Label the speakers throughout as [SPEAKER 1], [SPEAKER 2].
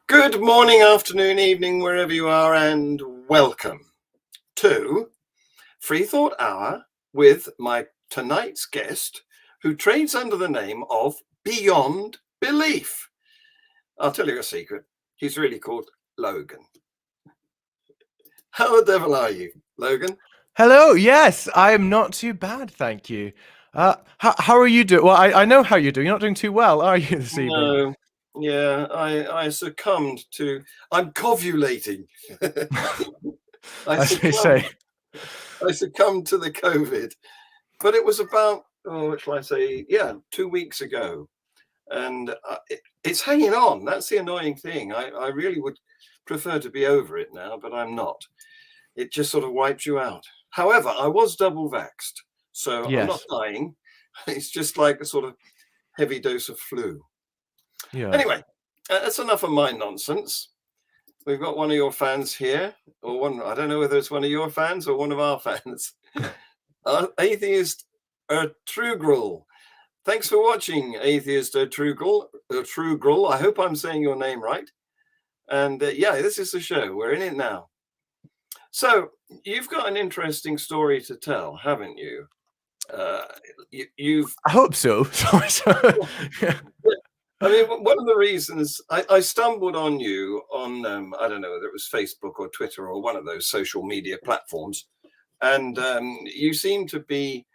[SPEAKER 1] Good morning, afternoon, evening, wherever you are, and welcome to FreeThought Hour with my tonight's guest, who trades under the name of Beyond Belief. I'll tell you a secret. He's really called Logan. How the devil are you, Logan?
[SPEAKER 2] Hello. Yes, I am not too bad, thank you. How are you doing? Well, I know how you're doing. You're not doing too well, are you, this evening?
[SPEAKER 1] No. Yeah, I succumbed to. I'm covulating. I
[SPEAKER 2] As they say.
[SPEAKER 1] succumbed. I succumbed to the COVID. But it was about, what shall I say? Yeah, 2 weeks ago. And it's hanging on. That's the annoying thing. I really would prefer to be over it now, but I'm not. It just sort of wipes you out. However, I was double vaxxed, so I'm not
[SPEAKER 2] Yes.
[SPEAKER 1] dying. It's just like a sort of heavy dose of flu.
[SPEAKER 2] Yeah.
[SPEAKER 1] Anyway, that's enough of my nonsense. We've got one of your fans here, or one, I don't know whether it's one of your fans or one of our fans. Atheist Trugrul. Thanks for watching, Atheist Trugrul. I hope I'm saying your name right. And yeah, this is the show. We're in it now. So you've got an interesting story to tell, haven't you? You've.
[SPEAKER 2] I hope so. Sorry.
[SPEAKER 1] I mean, one of the reasons I stumbled on you on, I don't know whether it was Facebook or Twitter or one of those social media platforms, and you seem to be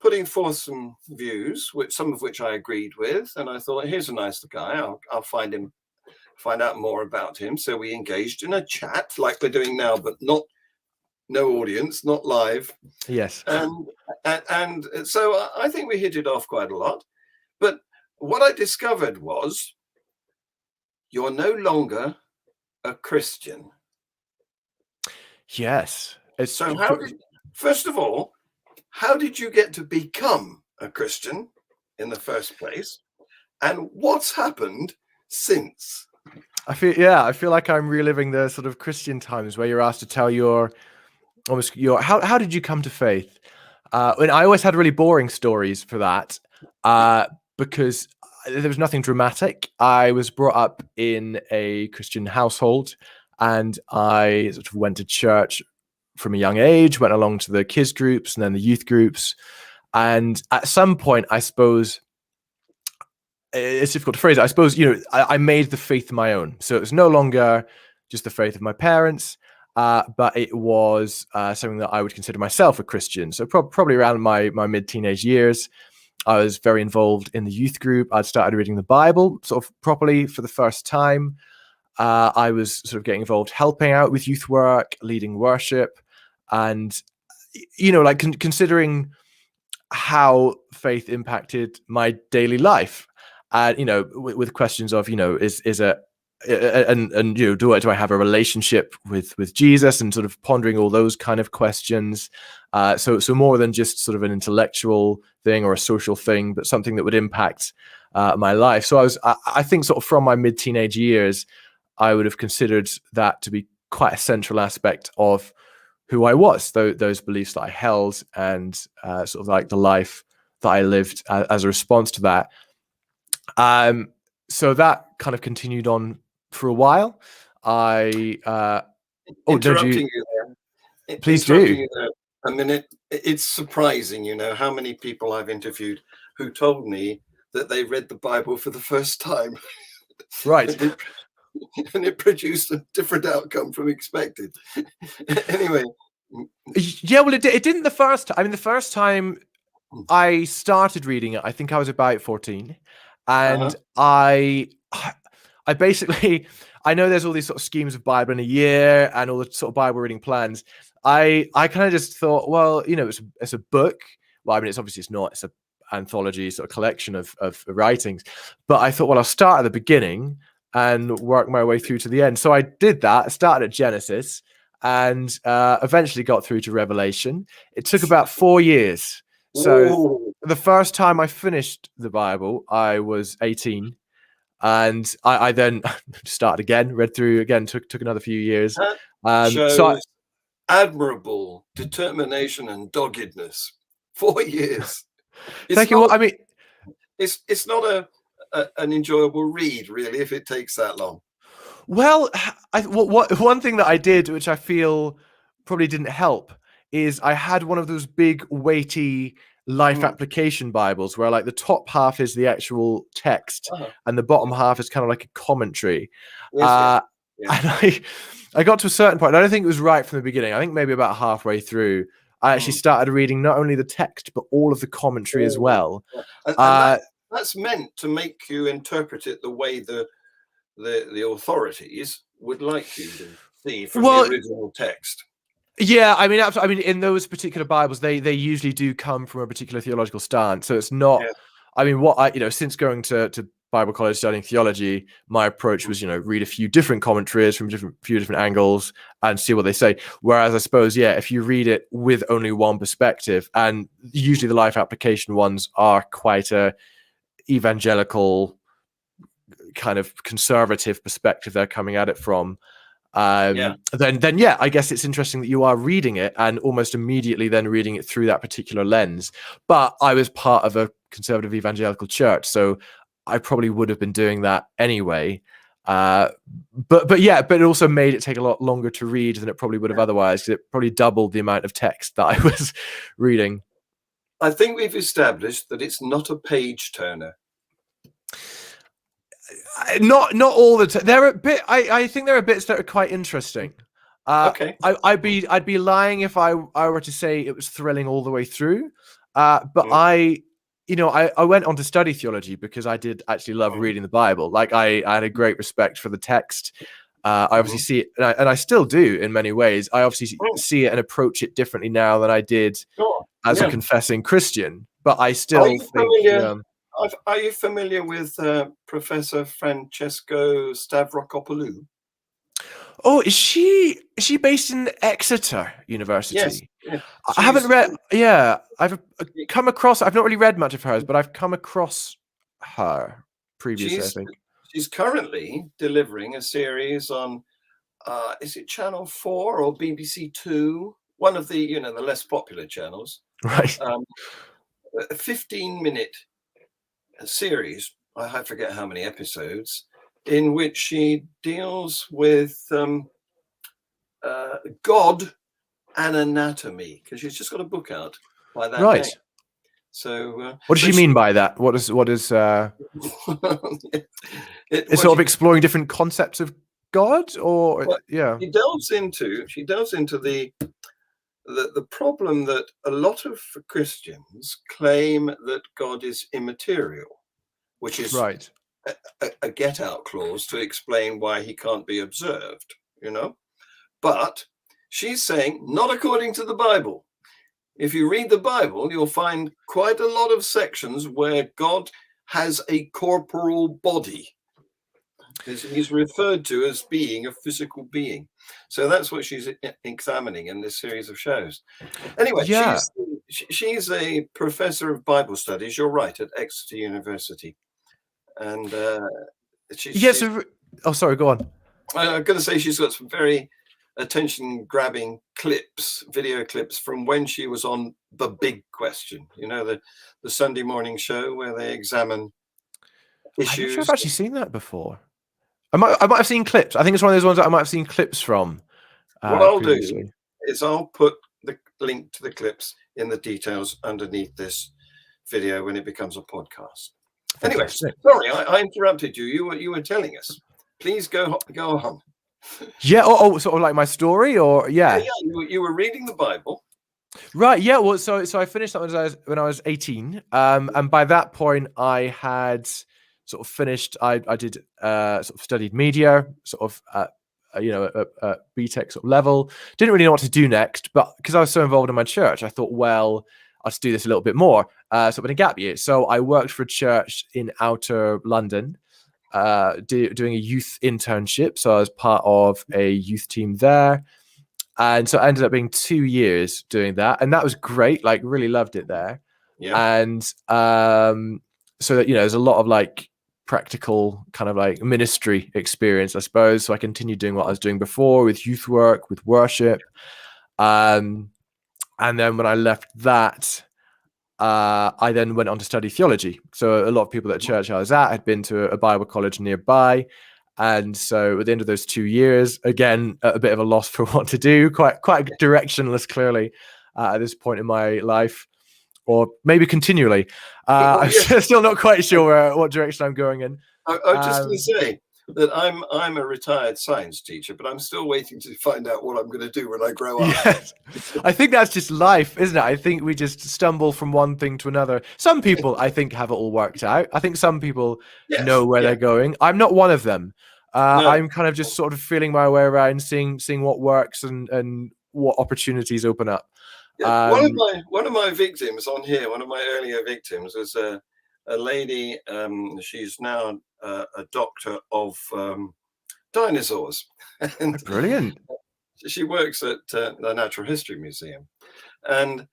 [SPEAKER 1] putting forth some views, some of which I agreed with, and I thought, here's a nice guy. I'll find out more about him. So we engaged in a chat like we're doing now, but no audience, not live.
[SPEAKER 2] Yes.
[SPEAKER 1] And so I think we hit it off quite a lot. But what I discovered was you're no longer a Christian.
[SPEAKER 2] Yes.
[SPEAKER 1] So first of all, how did you get to become a Christian in the first place? And what's happened since?
[SPEAKER 2] I feel like I'm reliving the sort of Christian times where you're asked to tell how did you come to faith? And I always had really boring stories for that, because there was nothing dramatic. I was brought up in a Christian household, and I sort of went to church from a young age, went along to the kids groups and then the youth groups. And at some point, I suppose, it's difficult to phrase it. I suppose, I made the faith my own. So it was no longer just the faith of my parents, but it was something that I would consider myself a Christian. So probably around my mid-teenage years, I was very involved in the youth group. I'd started reading the Bible sort of properly for the first time. I was sort of getting involved, helping out with youth work, leading worship, and like considering how faith impacted my daily life, and with questions of is it and do I have a relationship with Jesus, and sort of pondering all those kind of questions. So more than just sort of an intellectual thing or a social thing, but something that would impact my life. So I think sort of from my mid-teenage years, I would have considered that to be quite a central aspect of who I was, those beliefs that I held, and sort of like the life that I lived as a response to that. So that kind of continued on for a while.
[SPEAKER 1] Interrupting you there.
[SPEAKER 2] Please
[SPEAKER 1] Interrupting
[SPEAKER 2] do.
[SPEAKER 1] you there a minute. It's surprising, how many people I've interviewed who told me that they read the Bible for the first time.
[SPEAKER 2] Right.
[SPEAKER 1] And it produced a different outcome from expected. Anyway.
[SPEAKER 2] Yeah, well, it didn't the first time. I mean, the first time I started reading it, I think I was about 14. And I basically, I know there's all these sort of schemes of Bible in a year and all the sort of Bible reading plans. I kind of just thought, well, it's a book. Well, I mean, it's not. It's an anthology, sort of collection of writings. But I thought, well, I'll start at the beginning and work my way through to the end. So I did that. I started at Genesis and eventually got through to Revelation. It took about 4 years. So the first time I finished the Bible, I was 18. And I then started again, read through again, took another few years.
[SPEAKER 1] Shows admirable determination and doggedness. 4 years.
[SPEAKER 2] Thank you. Well, I mean,
[SPEAKER 1] it's not an enjoyable read, really, if it takes that long.
[SPEAKER 2] Well, what one thing that I did, which I feel probably didn't help, is I had one of those big, weighty life
[SPEAKER 1] Mm.
[SPEAKER 2] application Bibles where like the top half is the actual text
[SPEAKER 1] Uh-huh.
[SPEAKER 2] and the bottom half is kind of like a commentary.
[SPEAKER 1] Yes, yes,
[SPEAKER 2] Uh,
[SPEAKER 1] yes.
[SPEAKER 2] and I got to a certain point. I don't think it was right from the beginning. I think maybe about halfway through, I actually
[SPEAKER 1] Mm.
[SPEAKER 2] started reading not only the text but all of the commentary as
[SPEAKER 1] Oh,
[SPEAKER 2] well.
[SPEAKER 1] yeah. And
[SPEAKER 2] Uh,
[SPEAKER 1] that's meant to make you interpret it the way the authorities would like you to see from the
[SPEAKER 2] well,
[SPEAKER 1] original text.
[SPEAKER 2] yeah, I mean, I mean, in those particular Bibles, they usually do come from a particular theological stance. So it's not.
[SPEAKER 1] Yeah.
[SPEAKER 2] I mean, what I since going to Bible college studying theology, my approach was read a few different commentaries from few different angles and see what they say. Whereas I suppose if you read it with only one perspective, and usually the life application ones are quite a evangelical kind of conservative perspective they're coming at it from. Then yeah, I guess it's interesting that you are reading it and almost immediately then reading it through that particular lens. But I was part of a conservative evangelical church, so I probably would have been doing that anyway. But it also made it take a lot longer to read than it probably would have otherwise, because it probably doubled the amount of text that I was reading.
[SPEAKER 1] I think we've established that it's not a page turner.
[SPEAKER 2] Not all the time. There are I think there are bits that are quite interesting.
[SPEAKER 1] Okay.
[SPEAKER 2] I'd be lying if I were to say it was thrilling all the way through. But
[SPEAKER 1] Mm.
[SPEAKER 2] I went on to study theology because I did actually love
[SPEAKER 1] Mm.
[SPEAKER 2] reading the Bible. Like I had a great respect for the text. I obviously
[SPEAKER 1] Mhm.
[SPEAKER 2] see it, and I still do in many ways. I obviously
[SPEAKER 1] Mm.
[SPEAKER 2] see it and approach it differently now than I did
[SPEAKER 1] Sure.
[SPEAKER 2] as a
[SPEAKER 1] Yeah.
[SPEAKER 2] confessing Christian. But I
[SPEAKER 1] Are
[SPEAKER 2] still
[SPEAKER 1] you
[SPEAKER 2] think,
[SPEAKER 1] familiar? Are you familiar with Professor Francesco Stavrokopoulou?
[SPEAKER 2] oh, is she based in Exeter
[SPEAKER 1] Yes.
[SPEAKER 2] University?
[SPEAKER 1] Yeah.
[SPEAKER 2] I haven't
[SPEAKER 1] She's
[SPEAKER 2] read. Yeah, I've come across. I've not really read much of hers, but I've come across her previously, I
[SPEAKER 1] she's
[SPEAKER 2] think.
[SPEAKER 1] she's currently delivering a series on is it Channel 4 or BBC 2? One of the the less popular channels.
[SPEAKER 2] Right.
[SPEAKER 1] Um, a 15-minute series. I forget how many episodes, in which she deals with God and anatomy, because she's just got a book out by that name.
[SPEAKER 2] Right.
[SPEAKER 1] So,
[SPEAKER 2] What does she
[SPEAKER 1] but
[SPEAKER 2] mean by that? What is it's
[SPEAKER 1] what
[SPEAKER 2] sort of exploring different concepts of God, or
[SPEAKER 1] what
[SPEAKER 2] yeah.
[SPEAKER 1] she delves into the problem that a lot of Christians claim that God is immaterial, which is
[SPEAKER 2] Right.
[SPEAKER 1] a get out clause to explain why he can't be observed, But she's saying, not according to the Bible. If you read the Bible, you'll find quite a lot of sections where God has a corporal body. He's referred to as being a physical being. So that's what she's examining in this series of shows. Anyway,
[SPEAKER 2] Yeah.
[SPEAKER 1] she's a professor of Bible studies. You're right, at Exeter University, and
[SPEAKER 2] Yeah.
[SPEAKER 1] she's.
[SPEAKER 2] So, oh, sorry. Go on.
[SPEAKER 1] I'm going to say she's got some very attention-grabbing video clips from when she was on The Big Question. The Sunday morning show where they examine
[SPEAKER 2] I'm not sure I've
[SPEAKER 1] issues.
[SPEAKER 2] actually seen that before. I might have seen clips. I think it's one of those ones that I might have seen clips from
[SPEAKER 1] What I'll do
[SPEAKER 2] previously.
[SPEAKER 1] is I'll put the link to the clips in the details underneath this video when it becomes a podcast. Anyway,
[SPEAKER 2] Fantastic.
[SPEAKER 1] sorry, I interrupted you. You were telling us. Please go on.
[SPEAKER 2] Yeah. Oh, sort of like my story, or
[SPEAKER 1] Yeah,
[SPEAKER 2] yeah.
[SPEAKER 1] you were reading the Bible.
[SPEAKER 2] Right. Yeah. Well, so I finished that when I was 18. And by that point, I had sort of finished. I did sort of studied media, sort of at BTEC sort of level. Didn't really know what to do next, but because I was so involved in my church, I thought, well, I'll just do this a little bit more. Sort of in a gap year. So I worked for a church in outer London, doing a youth internship. So I was part of a youth team there. And so it ended up being 2 years doing that. And that was great. Like, really loved it there.
[SPEAKER 1] Yeah.
[SPEAKER 2] And so that, there's a lot of like practical kind of like ministry experience, I suppose. So I continued doing what I was doing before with youth work, with worship. And then when I left that, I then went on to study theology. So a lot of people at the church I was at had been to a Bible college nearby. And so at the end of those 2 years, again, at a bit of a loss for what to do, quite directionless, clearly, at this point in my life, or maybe continually.
[SPEAKER 1] Well,
[SPEAKER 2] I'm
[SPEAKER 1] yes.
[SPEAKER 2] still not quite sure what direction I'm going in.
[SPEAKER 1] I was just going to say that I'm a retired science teacher, but I'm still waiting to find out what I'm going to do when I grow up.
[SPEAKER 2] Yes, I think that's just life, isn't it? I think we just stumble from one thing to another. Some people, I think, have it all worked out. I think some people know where they're going. I'm not one of them.
[SPEAKER 1] No.
[SPEAKER 2] I'm kind of just sort of feeling my way around, seeing what works and what opportunities open up.
[SPEAKER 1] Yeah. One of my victims on here, one of my earlier victims, was a lady. She's now a doctor of dinosaurs. And
[SPEAKER 2] Brilliant.
[SPEAKER 1] she works at the Natural History Museum. And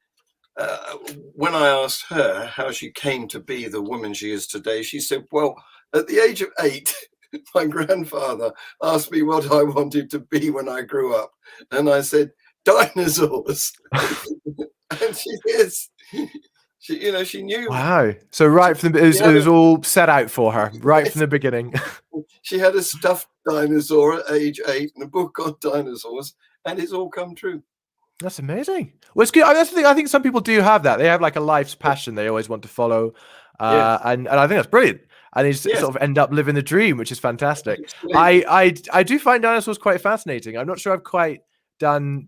[SPEAKER 1] when I asked her how she came to be the woman she is today, she said, well, at the age of 8, my grandfather asked me what I wanted to be when I grew up. And I said, dinosaurs. And she is. She knew.
[SPEAKER 2] Wow. So right from the, it was all set out for her right from the beginning.
[SPEAKER 1] She had a stuffed dinosaur at age 8 and a book on dinosaurs, and it's all come true.
[SPEAKER 2] That's amazing. Well, it's good. That's the thing. I think some people do have that. They have like a life's passion they always want to follow. And I think that's brilliant. And they sort of end up living the dream, which is fantastic. I do find dinosaurs quite fascinating. I'm not sure I've quite done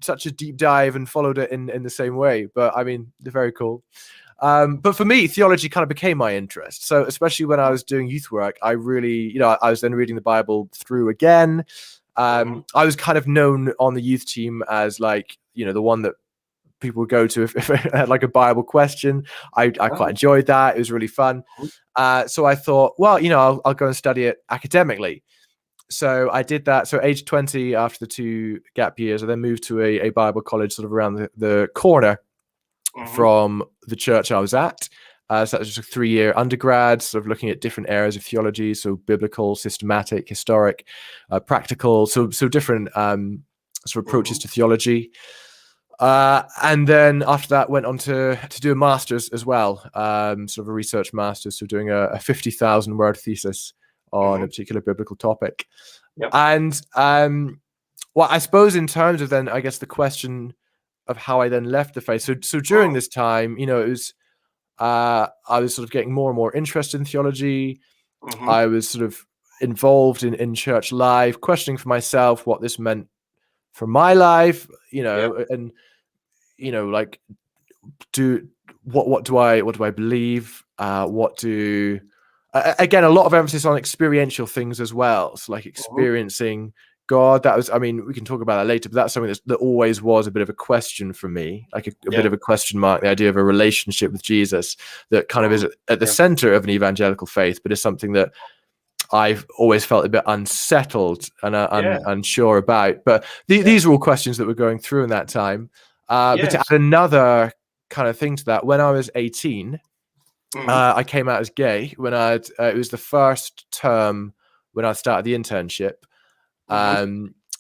[SPEAKER 2] such a deep dive and followed it in the same way, but I mean, they're very cool. But for me, theology kind of became my interest. So especially when I was doing youth work, I really, I was then reading the Bible through again. I was kind of known on the youth team as like, the one that people would go to if they had like a Bible question. I quite enjoyed that. It was really fun. So I thought, well, I'll go and study it academically. So I did that. So age 20, after the 2 gap years, I then moved to a Bible college sort of around the corner from the church I was at. So that was just a 3-year undergrad, sort of looking at different areas of theology. So biblical, systematic, historic, practical. So different sort of approaches to theology. And then after that went on to do a master's as well, sort of a research master's. So doing a 50,000 word thesis on a particular biblical topic. And well, I suppose in terms of then, I guess the question of how I then left the faith. So during this time, it was I was sort of getting more and more interested in theology. I was sort of involved in church life, questioning for myself what this meant for my life, and like what do I believe? Again, a lot of emphasis on experiential things as well. So like experiencing God. That was, we can talk about that later, but that's something that always was a bit of a question for me, like a bit of a question mark, the idea of a relationship with Jesus that kind of is at the center of an evangelical faith, but is something that I've always felt a bit unsettled and unsure about. But these are all questions that were going through in that time. But to add another kind of thing to that, when I was 18, I came out as gay when it was the first term when I started the internship.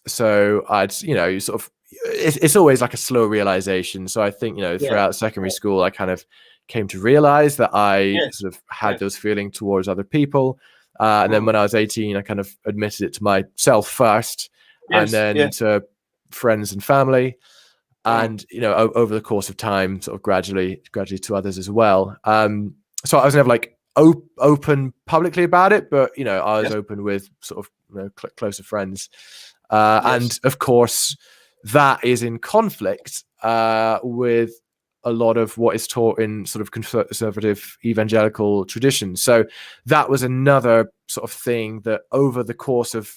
[SPEAKER 2] So I'd, sort of, it's always like a slow realization. So I think, throughout secondary school, I kind of came to realize that I sort of had those feelings towards other people. And then when I was 18, I kind of admitted it to myself first, and then to friends and family. And, over the course of time, sort of gradually to others as well. So I was never like open publicly about it, but, I was open with sort of, closer friends. And of course, that is in conflict with a lot of what is taught in sort of conservative evangelical traditions. So that was another sort of thing that over the course of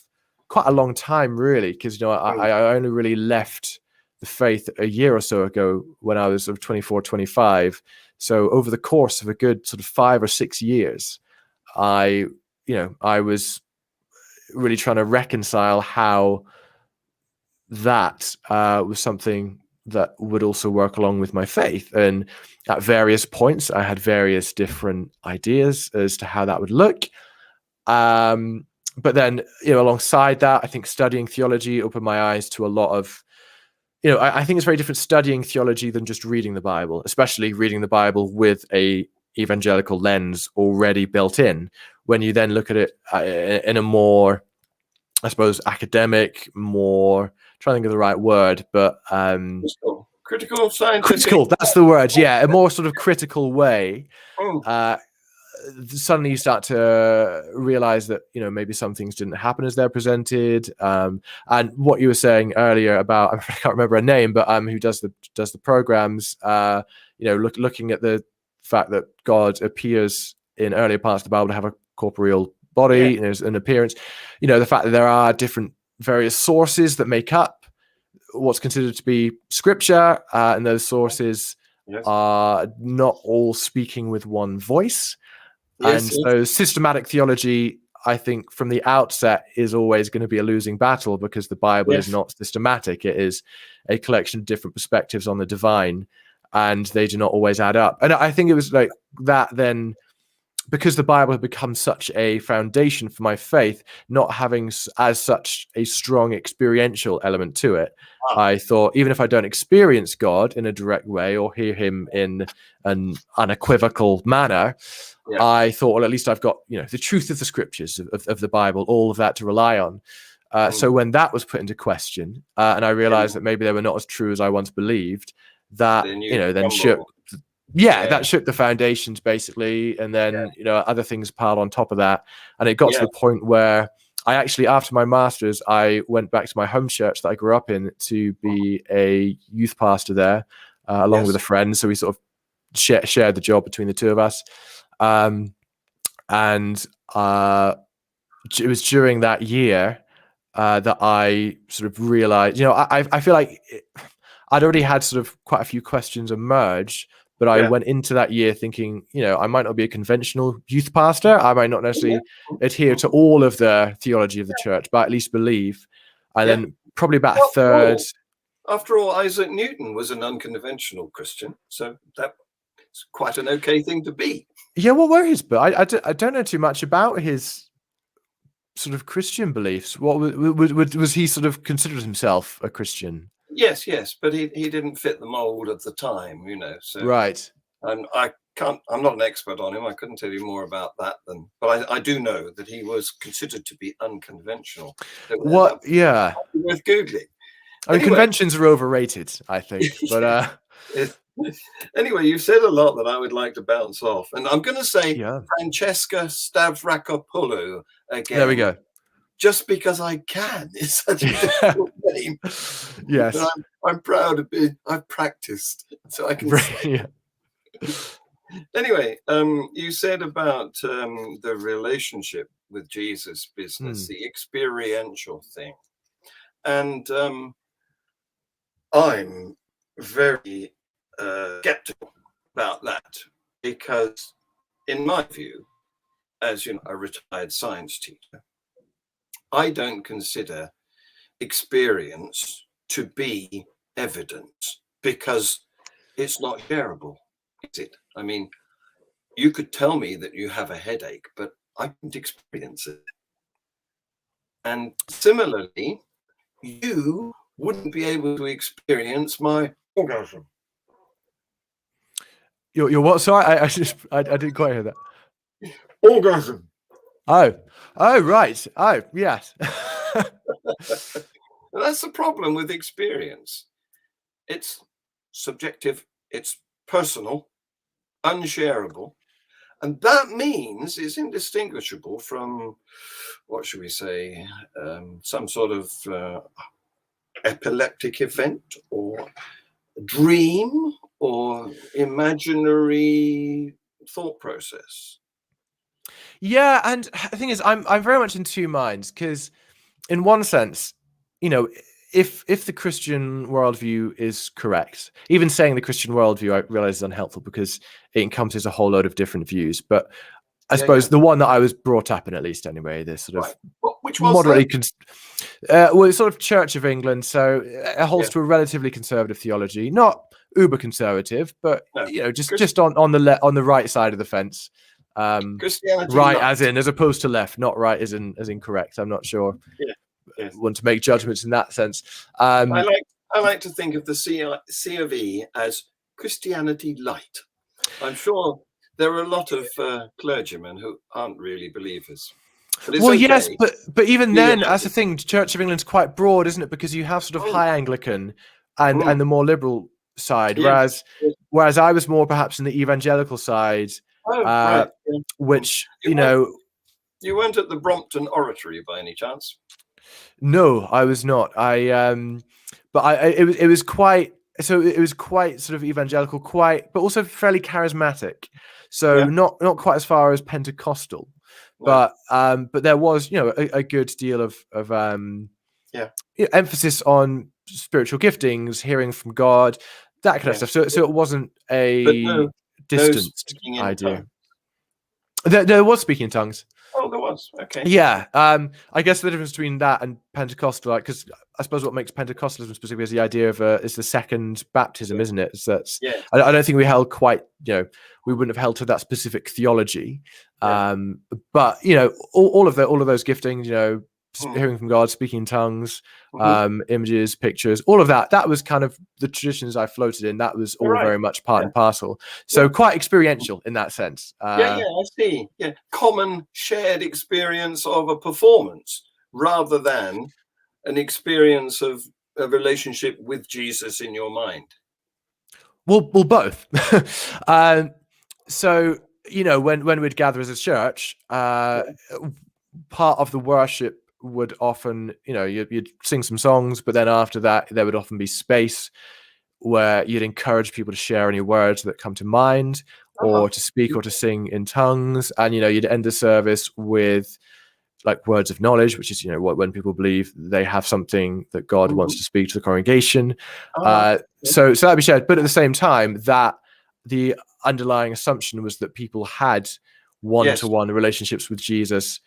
[SPEAKER 2] quite a long time, really, because, I only really left the faith a year or so ago when I was sort of 24, 25. So over the course of a good sort of 5 or 6 years, I was really trying to reconcile how that was something that would also work along with my faith. And at various points, I had various different ideas as to how that would look. But then, alongside that, I think studying theology opened my eyes to a lot of, I think it's very different studying theology than just reading the Bible, especially reading the Bible with a evangelical lens already built in. When you then look at it in a more, I suppose, academic, more, trying to think of the right word, but
[SPEAKER 1] critical scientific.
[SPEAKER 2] Critical, that's the word. Yeah, a more sort of critical way. Suddenly you start to realize that, you know, maybe some things didn't happen as they're presented. And what you were saying earlier about, I can't remember her name, but who does the programs, you know, looking at the fact that God appears in earlier parts of the Bible to have a corporeal body, and there's an appearance, you know, the fact that there are different various sources that make up what's considered to be scripture, and those sources are not all speaking with one voice. So systematic theology, I think, from the outset is always going to be a losing battle, because the Bible is not systematic. It is a collection of different perspectives on the divine, and they do not always add up. And I think it was like that then, because the Bible had become such a foundation for my faith, not having as such a strong experiential element to it, I thought, even if I don't experience God in a direct way or hear him in an unequivocal manner, I thought, well, at least I've got, you know, the truth of the scriptures of the Bible, all of that to rely on. So when that was put into question, and I realized that maybe they were not as true as I once believed, that, then shook. That shook the foundations basically, and then you know, other things piled on top of that, and it got to the point where I actually, after my master's, I went back to my home church that I grew up in to be a youth pastor there, along with a friend. So we sort of shared the job between the two of us, and it was during that year that I sort of realized, you know, I feel like I'd already had sort of quite a few questions emerge. But I went into that year thinking, you know, I might not be a conventional youth pastor. I might not necessarily adhere to all of the theology of the church, but at least believe. And then probably about a third.
[SPEAKER 1] After all, Isaac Newton was an unconventional Christian. So that's quite an okay thing to be.
[SPEAKER 2] Yeah, what were his? But I don't know too much about his sort of Christian beliefs. What was he sort of considered himself a Christian?
[SPEAKER 1] Yes, but he didn't fit the mold of the time, you know. So
[SPEAKER 2] right.
[SPEAKER 1] And I'm not an expert on him. I couldn't tell you more about that but I do know that he was considered to be unconventional.
[SPEAKER 2] What? Yeah.
[SPEAKER 1] Worth Googling.
[SPEAKER 2] I mean, conventions are overrated, I think. But
[SPEAKER 1] anyway, you've said a lot that I would like to bounce off, and I'm going to say Francesca Stavrakopoulou again.
[SPEAKER 2] There we go.
[SPEAKER 1] Just because I can. It's such a difficult name.
[SPEAKER 2] Yes.
[SPEAKER 1] But I'm proud of it. I've practiced, so I can say. Anyway, you said about the relationship with Jesus business, the experiential thing. And I'm very skeptical about that, because in my view, as you know, a retired science teacher, I don't consider experience to be evidence, because it's not shareable, is it? I mean, you could tell me that you have a headache, but I can't experience it. And similarly, you wouldn't be able to experience my orgasm.
[SPEAKER 2] Your what? Sorry, I didn't quite hear that.
[SPEAKER 1] Orgasm.
[SPEAKER 2] Oh, right. Oh, yes.
[SPEAKER 1] That's the problem with experience. It's subjective, it's personal, unshareable, and that means it's indistinguishable from, what should we say, some sort of epileptic event or dream or imaginary thought process.
[SPEAKER 2] Yeah, and the thing is, I'm very much in two minds, because in one sense, you know, if the Christian worldview is correct, even saying the Christian worldview, I realize is unhelpful because it encompasses a whole load of different views. But I suppose the one that I was brought up in, at least anyway, this sort of
[SPEAKER 1] which was
[SPEAKER 2] moderately, well, it's sort of Church of England, so it holds to a relatively conservative theology, not uber conservative, but you know, just on the right side of the fence.
[SPEAKER 1] Christianity
[SPEAKER 2] right light. as opposed to left, not right as in correct. I'm not sure. Want to make judgments in that sense.
[SPEAKER 1] I like to think of the C of E as Christianity light. I'm sure there are a lot of clergymen who aren't really believers. But it's
[SPEAKER 2] Well, yes,
[SPEAKER 1] okay.
[SPEAKER 2] but even
[SPEAKER 1] Yeah.
[SPEAKER 2] then, that's the thing. Church of England's quite broad, isn't it? Because you have sort of high Anglican and the more liberal side,
[SPEAKER 1] Yes.
[SPEAKER 2] whereas I was more perhaps in the evangelical side,
[SPEAKER 1] Oh, right. Yeah.
[SPEAKER 2] which
[SPEAKER 1] You weren't at the Brompton Oratory by any chance?
[SPEAKER 2] No, I was not. It was quite. So it was quite sort of evangelical, but also fairly charismatic. So not quite as far as Pentecostal.
[SPEAKER 1] No.
[SPEAKER 2] But there was, a good deal of emphasis on spiritual giftings, hearing from God, that kind of stuff. So it wasn't a distanced idea. There was speaking in tongues.
[SPEAKER 1] Oh, there was. Okay.
[SPEAKER 2] Yeah. I guess the difference between that and Pentecostal, because I suppose what makes Pentecostalism specific is the idea of is the second baptism, isn't it? So that's I don't think we held quite, we wouldn't have held to that specific theology. But all of those giftings, hearing from God, speaking in tongues, images, pictures, all of that was kind of the traditions I floated in. That was all very much part and parcel. So quite experiential in that sense.
[SPEAKER 1] I see. Yeah, common shared experience of a performance rather than an experience of a relationship with Jesus in your mind.
[SPEAKER 2] Well, both. So when we'd gather as a church, part of the worship would often, you'd sing some songs, but then after that, there would often be space where you'd encourage people to share any words that come to mind, or to speak or to sing in tongues. And, you'd end the service with like words of knowledge, which is, when people believe they have something that God wants to speak to the congregation. So that'd be shared. But at the same time, that the underlying assumption was that people had one-to-one relationships with Jesus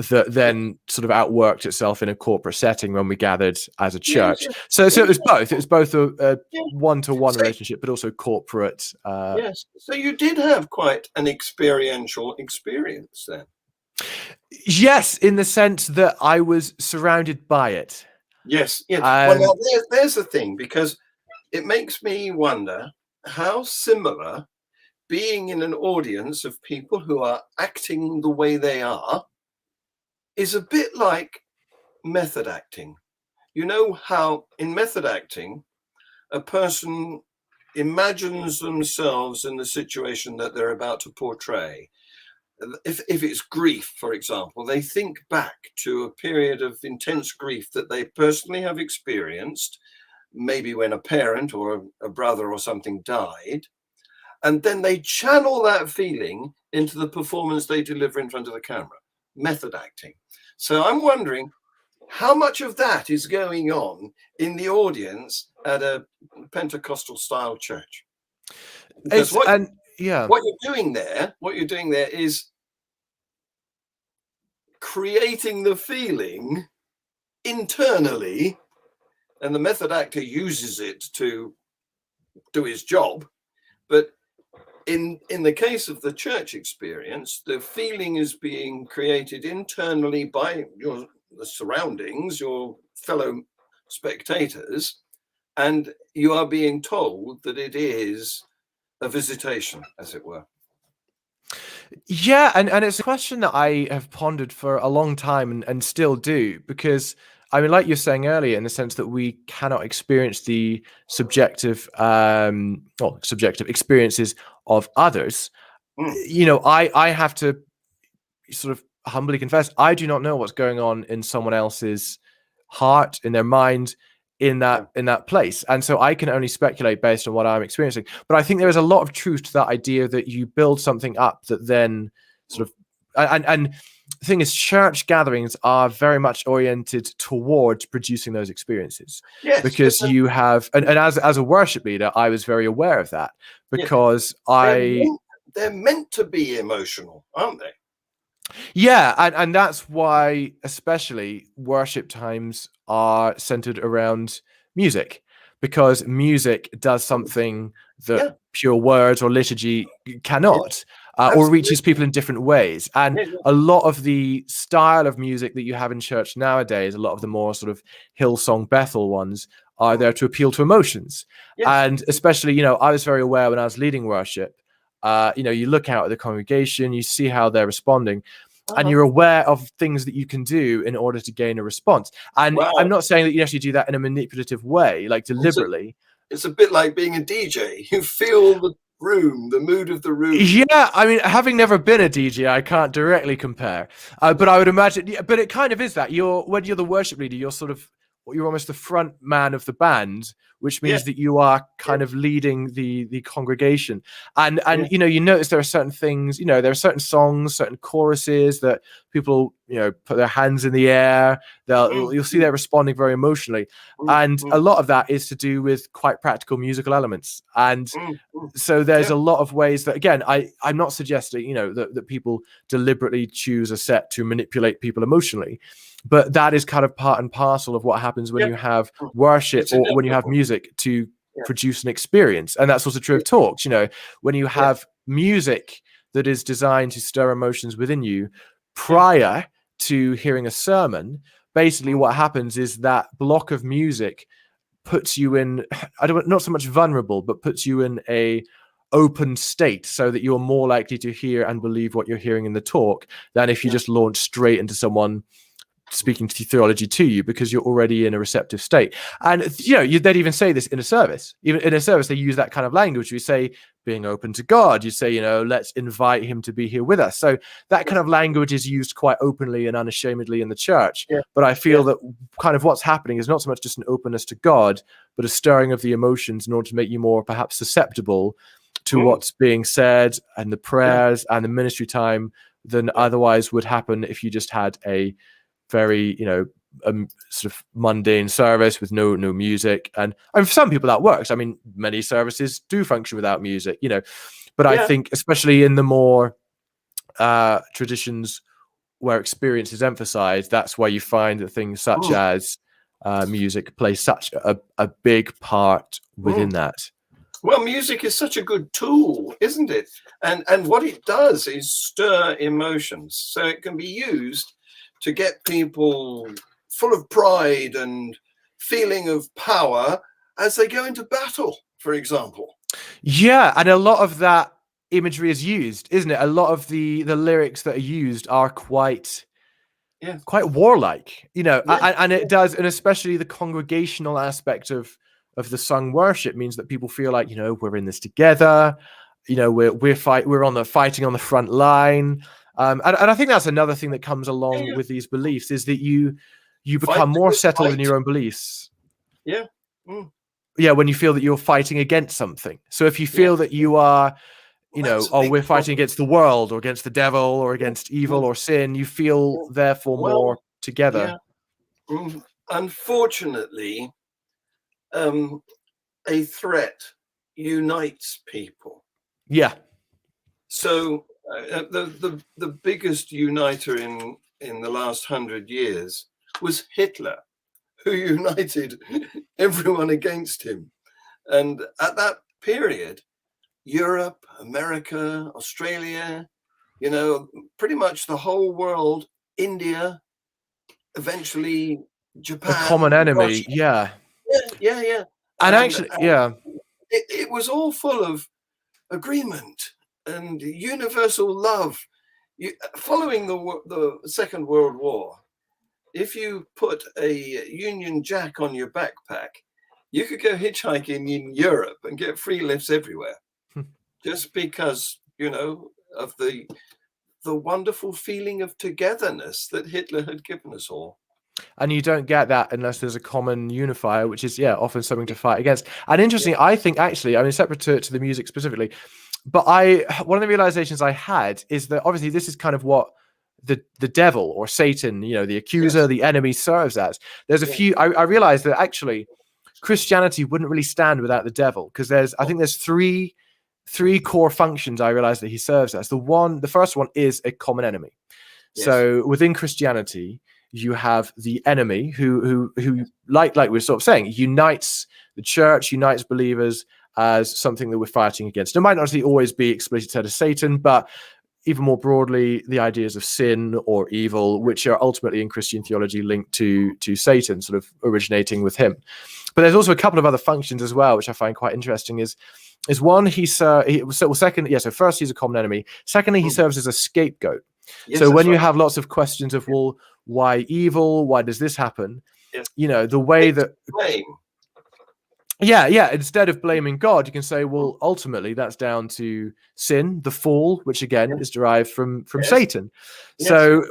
[SPEAKER 2] that then sort of outworked itself in a corporate setting when we gathered as a church. So it was both. It was both a one-to-one relationship, but also corporate.
[SPEAKER 1] Yes. So you did have quite an experiential experience then.
[SPEAKER 2] Yes, in the sense that I was surrounded by it.
[SPEAKER 1] Yes. Well, now there's the thing, because it makes me wonder how similar being in an audience of people who are acting the way they are is a bit like method acting. You know how in method acting, a person imagines themselves in the situation that they're about to portray. If it's grief, for example, they think back to a period of intense grief that they personally have experienced, maybe when a parent or a brother or something died. And then they channel that feeling into the performance they deliver in front of the camera. Method acting. So I'm wondering how much of that is going on in the audience at a Pentecostal style church. Because what you're doing there is creating the feeling internally, and the method actor uses it to do his job. But in the case of the church experience, the feeling is being created internally by the surroundings, your fellow spectators, and you are being told that it is a visitation, as it were.
[SPEAKER 2] Yeah, and it's a question that I have pondered for a long time and still do, because I mean, like you're saying earlier, in the sense that we cannot experience the subjective experiences of others. I have to sort of humbly confess, I do not know what's going on in someone else's heart, in their mind, in that place, and so I can only speculate based on what I'm experiencing. But I think there is a lot of truth to that idea that you build something up that then sort of and the thing is, church gatherings are very much oriented towards producing those experiences. Because you have, and as a worship leader, I was very aware of that, because
[SPEAKER 1] they're meant to be emotional, aren't they?
[SPEAKER 2] Yeah, and that's why especially worship times are centered around music, because music does something that pure words or liturgy cannot, or reaches people in different ways. And a lot of the style of music that you have in church nowadays, a lot of the more sort of Hillsong Bethel ones, are there to appeal to emotions. And especially, I was very aware when I was leading worship, You look out at the congregation, you see how they're responding, and
[SPEAKER 1] Uh-huh.
[SPEAKER 2] you're aware of things that you can do in order to gain a response. And
[SPEAKER 1] Wow.
[SPEAKER 2] I'm not saying that you actually do that in a manipulative way, like deliberately.
[SPEAKER 1] It's a bit like being a DJ. You feel the room, the mood of the room.
[SPEAKER 2] Yeah, I mean, having never been a DJ, I can't directly compare, but I would imagine. Yeah, but it kind of is that when you're the worship leader, you're almost the front man of the band, which means
[SPEAKER 1] Yeah.
[SPEAKER 2] that you are kind of leading the congregation. And
[SPEAKER 1] Yeah.
[SPEAKER 2] you notice there are certain things, there are certain songs, certain choruses that people put their hands in the air. You'll see they're responding very emotionally, and a lot of that is to do with quite practical musical elements. And so there's a lot of ways that, again, I'm not suggesting that people deliberately choose a set to manipulate people emotionally, but that is kind of part and parcel of what happens when you have worship or when you have music to produce an experience. And that's also true of talks. When you have music that is designed to stir emotions within you prior to hearing a sermon, basically what happens is that block of music puts you in, not so much vulnerable, but puts you in a open state so that you're more likely to hear and believe what you're hearing in the talk than if you just launch straight into someone speaking to theology to you, because you're already in a receptive state. And they'd even say this in a service. Even in a service, they use that kind of language. We say being open to God. You say, let's invite him to be here with us. So that kind of language is used quite openly and unashamedly in the church. But I feel that kind of what's happening is not so much just an openness to God, but a stirring of the emotions in order to make you more perhaps susceptible to what's being said and the prayers and the ministry time than otherwise would happen if you just had a very sort of mundane service with no music. And for some people that works. I mean, many services do function without music, but I think especially in the more traditions where experience is emphasized, that's why you find that things such as music play such a big part within that.
[SPEAKER 1] Well, music is such a good tool, isn't it? And what it does is stir emotions, so it can be used to get people full of pride and feeling of power as they go into battle, for example.
[SPEAKER 2] Yeah, and a lot of that imagery is used, isn't it? A lot of the lyrics that are used are quite warlike, and it does, and especially the congregational aspect of the sung worship means that people feel like, we're in this together, we're fighting on the front line. And I think that's another thing that comes along with these beliefs, is that you become more settled in your own beliefs.
[SPEAKER 1] Yeah.
[SPEAKER 2] When you feel that you're fighting against something. So if you feel that you are, we're fighting against the world or against the devil or against evil or sin, you feel therefore more together.
[SPEAKER 1] Unfortunately, a threat unites people.
[SPEAKER 2] Yeah.
[SPEAKER 1] So the biggest uniter in the last 100 years was Hitler, who united everyone against him. And at that period, Europe, America, Australia, pretty much the whole world, India, eventually Japan.
[SPEAKER 2] A common enemy,
[SPEAKER 1] Russia.
[SPEAKER 2] Yeah.
[SPEAKER 1] And
[SPEAKER 2] actually,
[SPEAKER 1] it was all full of agreement and universal love. Following the Second World War, if you put a Union Jack on your backpack, you could go hitchhiking in Europe and get free lifts everywhere, just because of the wonderful feeling of togetherness that Hitler had given us all.
[SPEAKER 2] And you don't get that unless there's a common unifier, which is often something to fight against. And interesting, I think actually, I mean, separate to the music specifically, but one of the realizations I had is that obviously this is kind of what the devil or Satan, the accuser, the enemy serves as. There's a few. I realized that actually Christianity wouldn't really stand without the devil, because I think there's three core functions I realized that he serves as. The first one is a common enemy. So within Christianity, you have the enemy who like we're sort of saying, unites the church, unites believers as something that we're fighting against. It might not always be explicitly said as Satan, but even more broadly, the ideas of sin or evil, which are ultimately in Christian theology linked to Satan, sort of originating with him. But there's also a couple of other functions as well, which I find quite interesting. Is one, so first, he's a common enemy. Secondly, he serves as a scapegoat.
[SPEAKER 1] Yes,
[SPEAKER 2] so when
[SPEAKER 1] right.
[SPEAKER 2] you have lots of questions of, well, why evil? Why does this happen?
[SPEAKER 1] Yes.
[SPEAKER 2] The way that
[SPEAKER 1] blame.
[SPEAKER 2] Yeah. Instead of blaming God, you can say, well, ultimately that's down to sin, the fall, which again is derived from Satan. So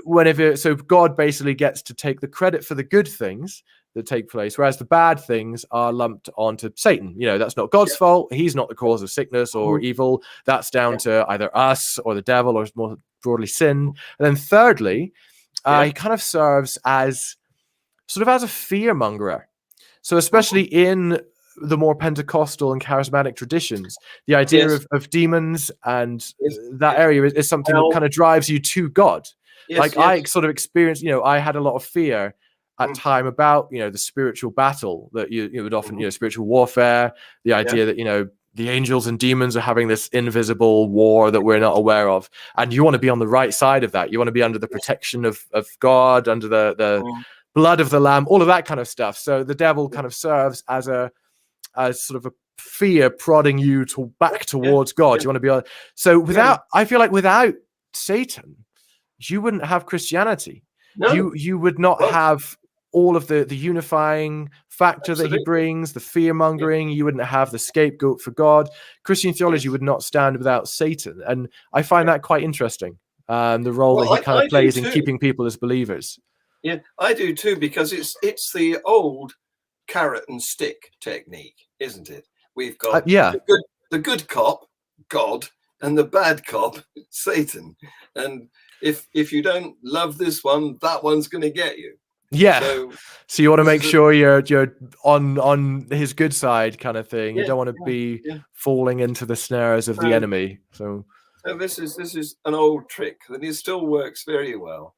[SPEAKER 2] so God basically gets to take the credit for the good things that take place, whereas the bad things are lumped onto Satan. That's not God's fault. He's not the cause of sickness or evil. That's down to either us or the devil, or more broadly sin. And then thirdly, he kind of serves as sort of as a fear mongerer. So especially in the more Pentecostal and charismatic traditions, the idea of demons and that area is something that kind of drives you to God. I sort of experienced, I had a lot of fear at time about, the spiritual battle that you would often, spiritual warfare, the idea that, the angels and demons are having this invisible war that we're not aware of. And you want to be on the right side of that. You want to be under the protection of God, under the blood of the Lamb, all of that kind of stuff. So the devil kind of serves as sort of a fear prodding you back towards God. You want to be so I feel like without Satan, you wouldn't have Christianity. No. You would not have all of the unifying factor that he brings, the fear mongering. You wouldn't have the scapegoat for God. Christian theology would not stand without Satan. And I find that quite interesting. The role that he kind of plays in keeping people as believers.
[SPEAKER 1] Yeah, I do too, because it's the old carrot and stick technique, isn't it? We've got the good cop, God, and the bad cop, Satan. And if you don't love this one, that one's going to get you.
[SPEAKER 2] Yeah. So you want to make sure you're on his good side, kind of thing. You don't want to be falling into the snares of the enemy. So
[SPEAKER 1] this is an old trick that it still works very well.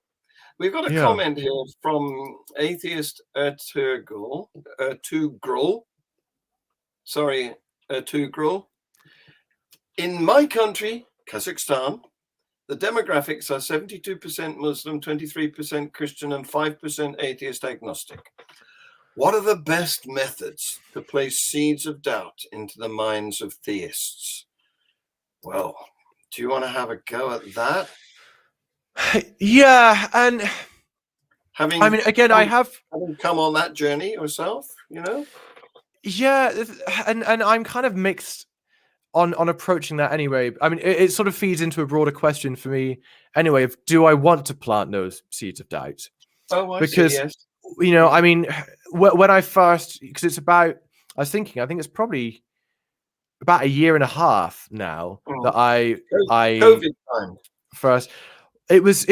[SPEAKER 1] We've got a comment here from atheist Ertugrul. In my country, Kazakhstan, the demographics are 72% Muslim, 23% Christian, and 5% atheist agnostic. What are the best methods to place seeds of doubt into the minds of theists? Well, do you want to have a go at that?
[SPEAKER 2] Yeah, and having come
[SPEAKER 1] on that journey yourself,
[SPEAKER 2] Yeah, and I'm kind of mixed on approaching that anyway. I mean, it sort of feeds into a broader question for me anyway of, do I want to plant those seeds of doubt?
[SPEAKER 1] Because see, yes.
[SPEAKER 2] I mean, when I first, because I think it's probably about a year and a half now that I
[SPEAKER 1] COVID time
[SPEAKER 2] first. It was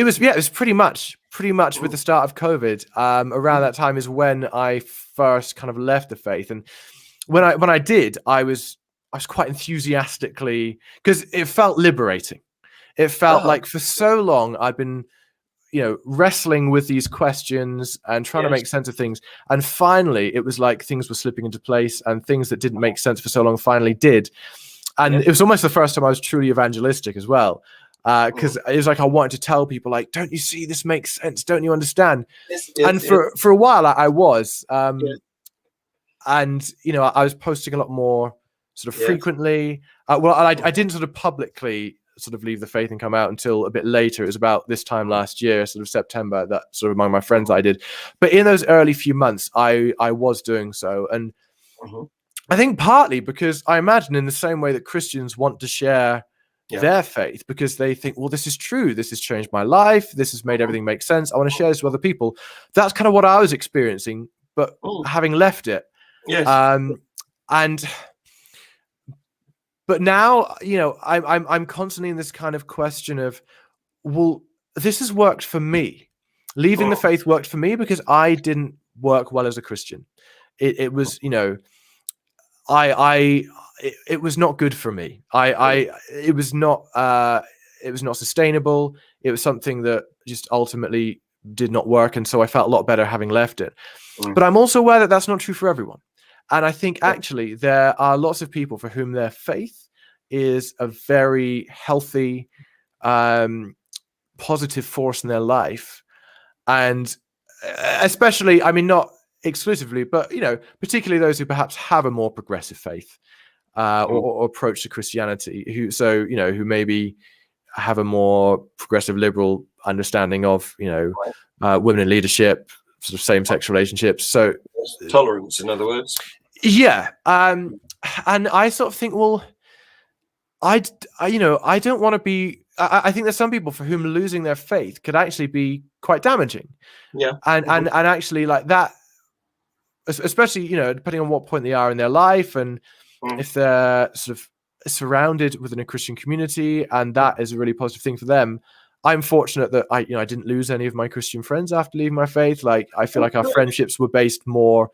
[SPEAKER 2] pretty much with the start of COVID. Around that time is when I first kind of left the faith, and when I did, I was quite enthusiastically, because it felt liberating. It felt like for so long I'd been, wrestling with these questions and trying to make sense of things, and finally it was like things were slipping into place, and things that didn't make sense for so long finally did. And it was almost the first time I was truly evangelistic as well. Because it was like I wanted to tell people, like, don't you see, this makes sense? Don't you understand? For a while I was, and I was posting a lot more sort of frequently. I didn't sort of publicly sort of leave the faith and come out until a bit later. It was about this time last year, sort of September, that sort of among my friends I did. But in those early few months, I was doing so, and I think partly because I imagine in the same way that Christians want to share their faith, because they think, well, this is true, this has changed my life, this has made everything make sense, I want to share this with other people. That's kind of what I was experiencing, but having left it. But now, I'm constantly in this kind of question of, well, this has worked for me. Leaving the faith worked for me because I didn't work well as a Christian. It was, it was not good for me. It was not sustainable. It was something that just ultimately did not work, and so I felt a lot better having left it. But I'm also aware that that's not true for everyone, and I think actually there are lots of people for whom their faith is a very healthy positive force in their life, and especially, I mean, not exclusively, but particularly those who perhaps have a more progressive faith or approach to Christianity, who maybe have a more progressive liberal understanding of women in leadership, sort of same-sex relationships, so
[SPEAKER 1] tolerance, in other words.
[SPEAKER 2] Yeah. And I sort of think, well, I don't want to be. I think there's some people for whom losing their faith could actually be quite damaging.
[SPEAKER 1] Yeah.
[SPEAKER 2] And actually, like that, especially depending on what point they are in their life, and if they're sort of surrounded within a Christian community, and that is a really positive thing for them. I'm fortunate that I didn't lose any of my Christian friends after leaving my faith. Like, I feel like our friendships were based more,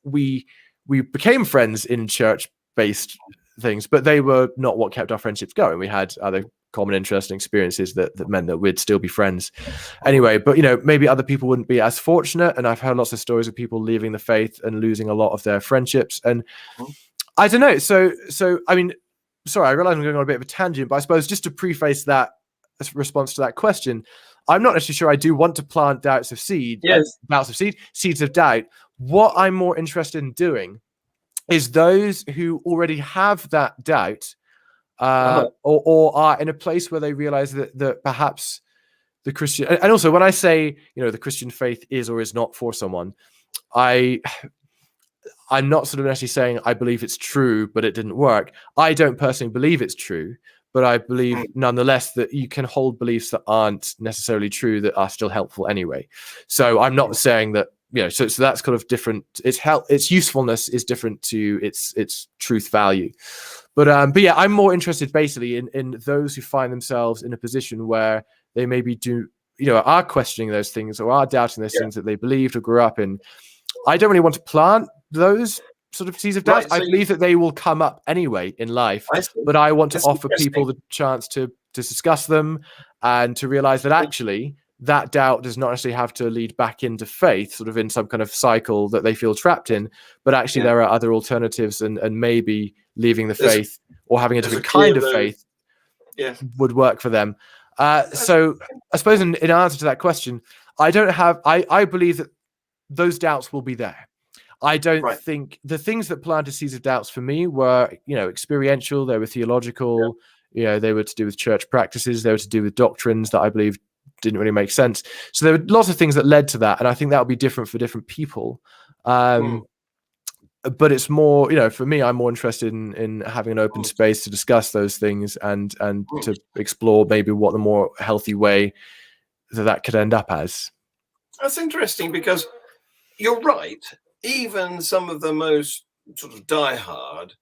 [SPEAKER 2] we became friends in church-based things, but they were not what kept our friendships going. We had other common interests and experiences that meant that we'd still be friends anyway. But maybe other people wouldn't be as fortunate. And I've heard lots of stories of people leaving the faith and losing a lot of their friendships. And I don't know. So I mean, sorry, I realize I'm going on a bit of a tangent, but I suppose just to preface that response to that question, I'm not actually sure I do want to plant doubts of seed.
[SPEAKER 1] Yes.
[SPEAKER 2] Doubts of seed, seeds of doubt. What I'm more interested in doing is those who already have that doubt, or are in a place where they realize that perhaps the Christian, and also when I say the Christian faith is or is not for someone, I'm not sort of actually saying I believe it's true, but it didn't work. I don't personally believe it's true, but I believe nonetheless that you can hold beliefs that aren't necessarily true that are still helpful anyway. So I'm not saying that, so that's kind of different. Its usefulness is different to its truth value. But yeah, I'm more interested basically in those who find themselves in a position where they maybe are questioning those things or are doubting those things that they believed or grew up in. I don't really want to plant those sort of seeds of doubt. I believe that they will come up anyway in life, but I want to offer people the chance to discuss them and to realize that actually that doubt does not necessarily have to lead back into faith, sort of in some kind of cycle that they feel trapped in, but actually there are other alternatives, and maybe leaving the faith or having a different kind of faith would work for them. So I suppose in answer to that question, I believe that those doubts will be there. I don't think the things that planted seeds of doubts for me were, experiential. They were theological. They were to do with church practices. They were to do with doctrines that I believe didn't really make sense. So there were lots of things that led to that, and I think that would be different for different people. But it's more, for me, I'm more interested in having an open space to discuss those things and to explore maybe what the more healthy way that could end up as.
[SPEAKER 1] That's interesting, because you're right. Even some of the most sort of diehard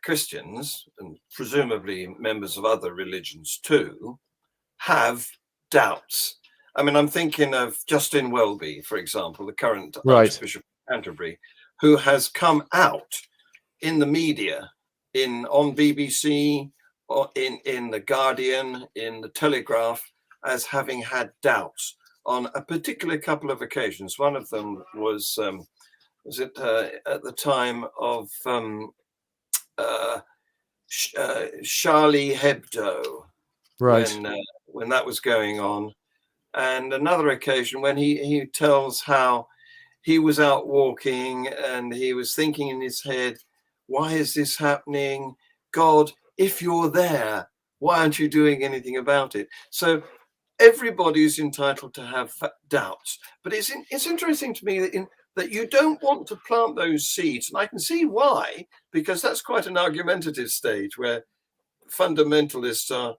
[SPEAKER 1] Christians, and presumably members of other religions too, have doubts. I mean, I'm thinking of Justin Welby, for example, the current Archbishop of Canterbury, who has come out in the media, on BBC, or in The Guardian, in The Telegraph, as having had doubts on a particular couple of occasions. One of them was at the time of Charlie Hebdo, when that was going on, and another occasion when he tells how he was out walking and he was thinking in his head, why is this happening? God, if you're there, why aren't you doing anything about it? So everybody is entitled to have doubts, but it's interesting to me that you don't want to plant those seeds, and I can see why, because that's quite an argumentative stage where fundamentalists are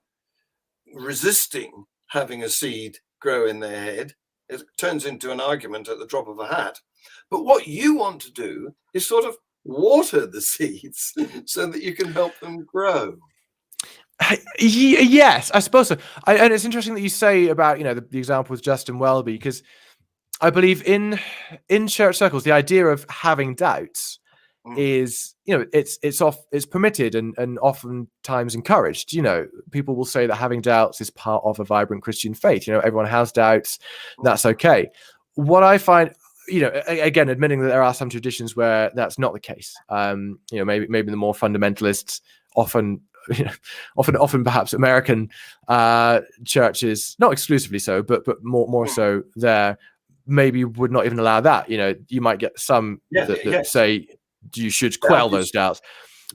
[SPEAKER 1] resisting having a seed grow in their head. It turns into an argument at the drop of a hat. But what you want to do is sort of water the seeds so that you can help them grow.
[SPEAKER 2] Yes, I suppose so. And it's interesting that you say about the example with Justin Welby, because I believe in church circles the idea of having doubts is it's permitted and oftentimes encouraged. People will say that having doubts is part of a vibrant Christian faith. Everyone has doubts. That's okay. What I find, again, admitting that there are some traditions where that's not the case. Maybe the more fundamentalists often often perhaps American churches, not exclusively so, but more so there, maybe would not even allow that. You might get some that say you should quell those doubts.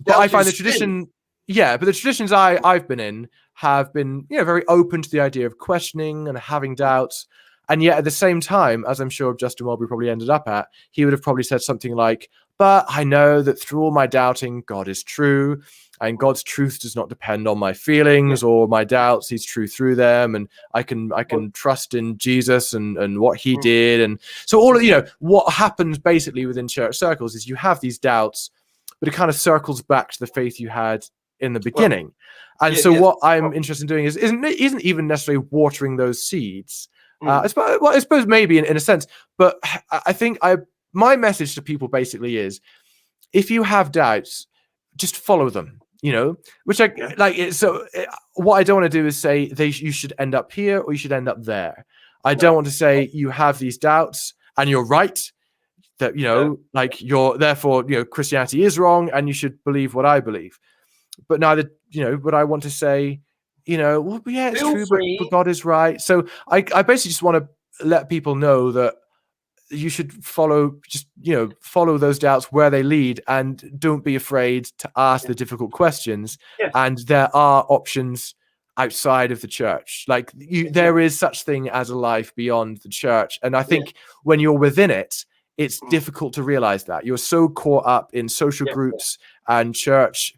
[SPEAKER 2] But I find the tradition, but the traditions I've been in have been, very open to the idea of questioning and having doubts. And yet at the same time, as I'm sure Justin Welby probably ended up at, he would have probably said something like, but I know that through all my doubting, God is true, and God's truth does not depend on my feelings or my doubts. He's true through them, and I can trust in Jesus and what he did. And so all of, what happens basically within church circles is you have these doubts, but it kind of circles back to the faith you had in the beginning. What I'm interested in doing isn't even necessarily watering those seeds. I suppose maybe in a sense, but I think my message to people basically is, if you have doubts, just follow them, which I like it. So what I don't want to do is say you should end up here or you should end up there. I don't want to say you have these doubts and you're right, that, like you're therefore, Christianity is wrong and you should believe what I believe. But neither, but I want to say, it's true, but God is right. So I basically just want to let people know that you should follow those doubts where they lead, and don't be afraid to ask the difficult questions. And there are options outside of the church. Like there is such thing as a life beyond the church. And I think when you're within it, it's difficult to realize that. You're so caught up in social groups and church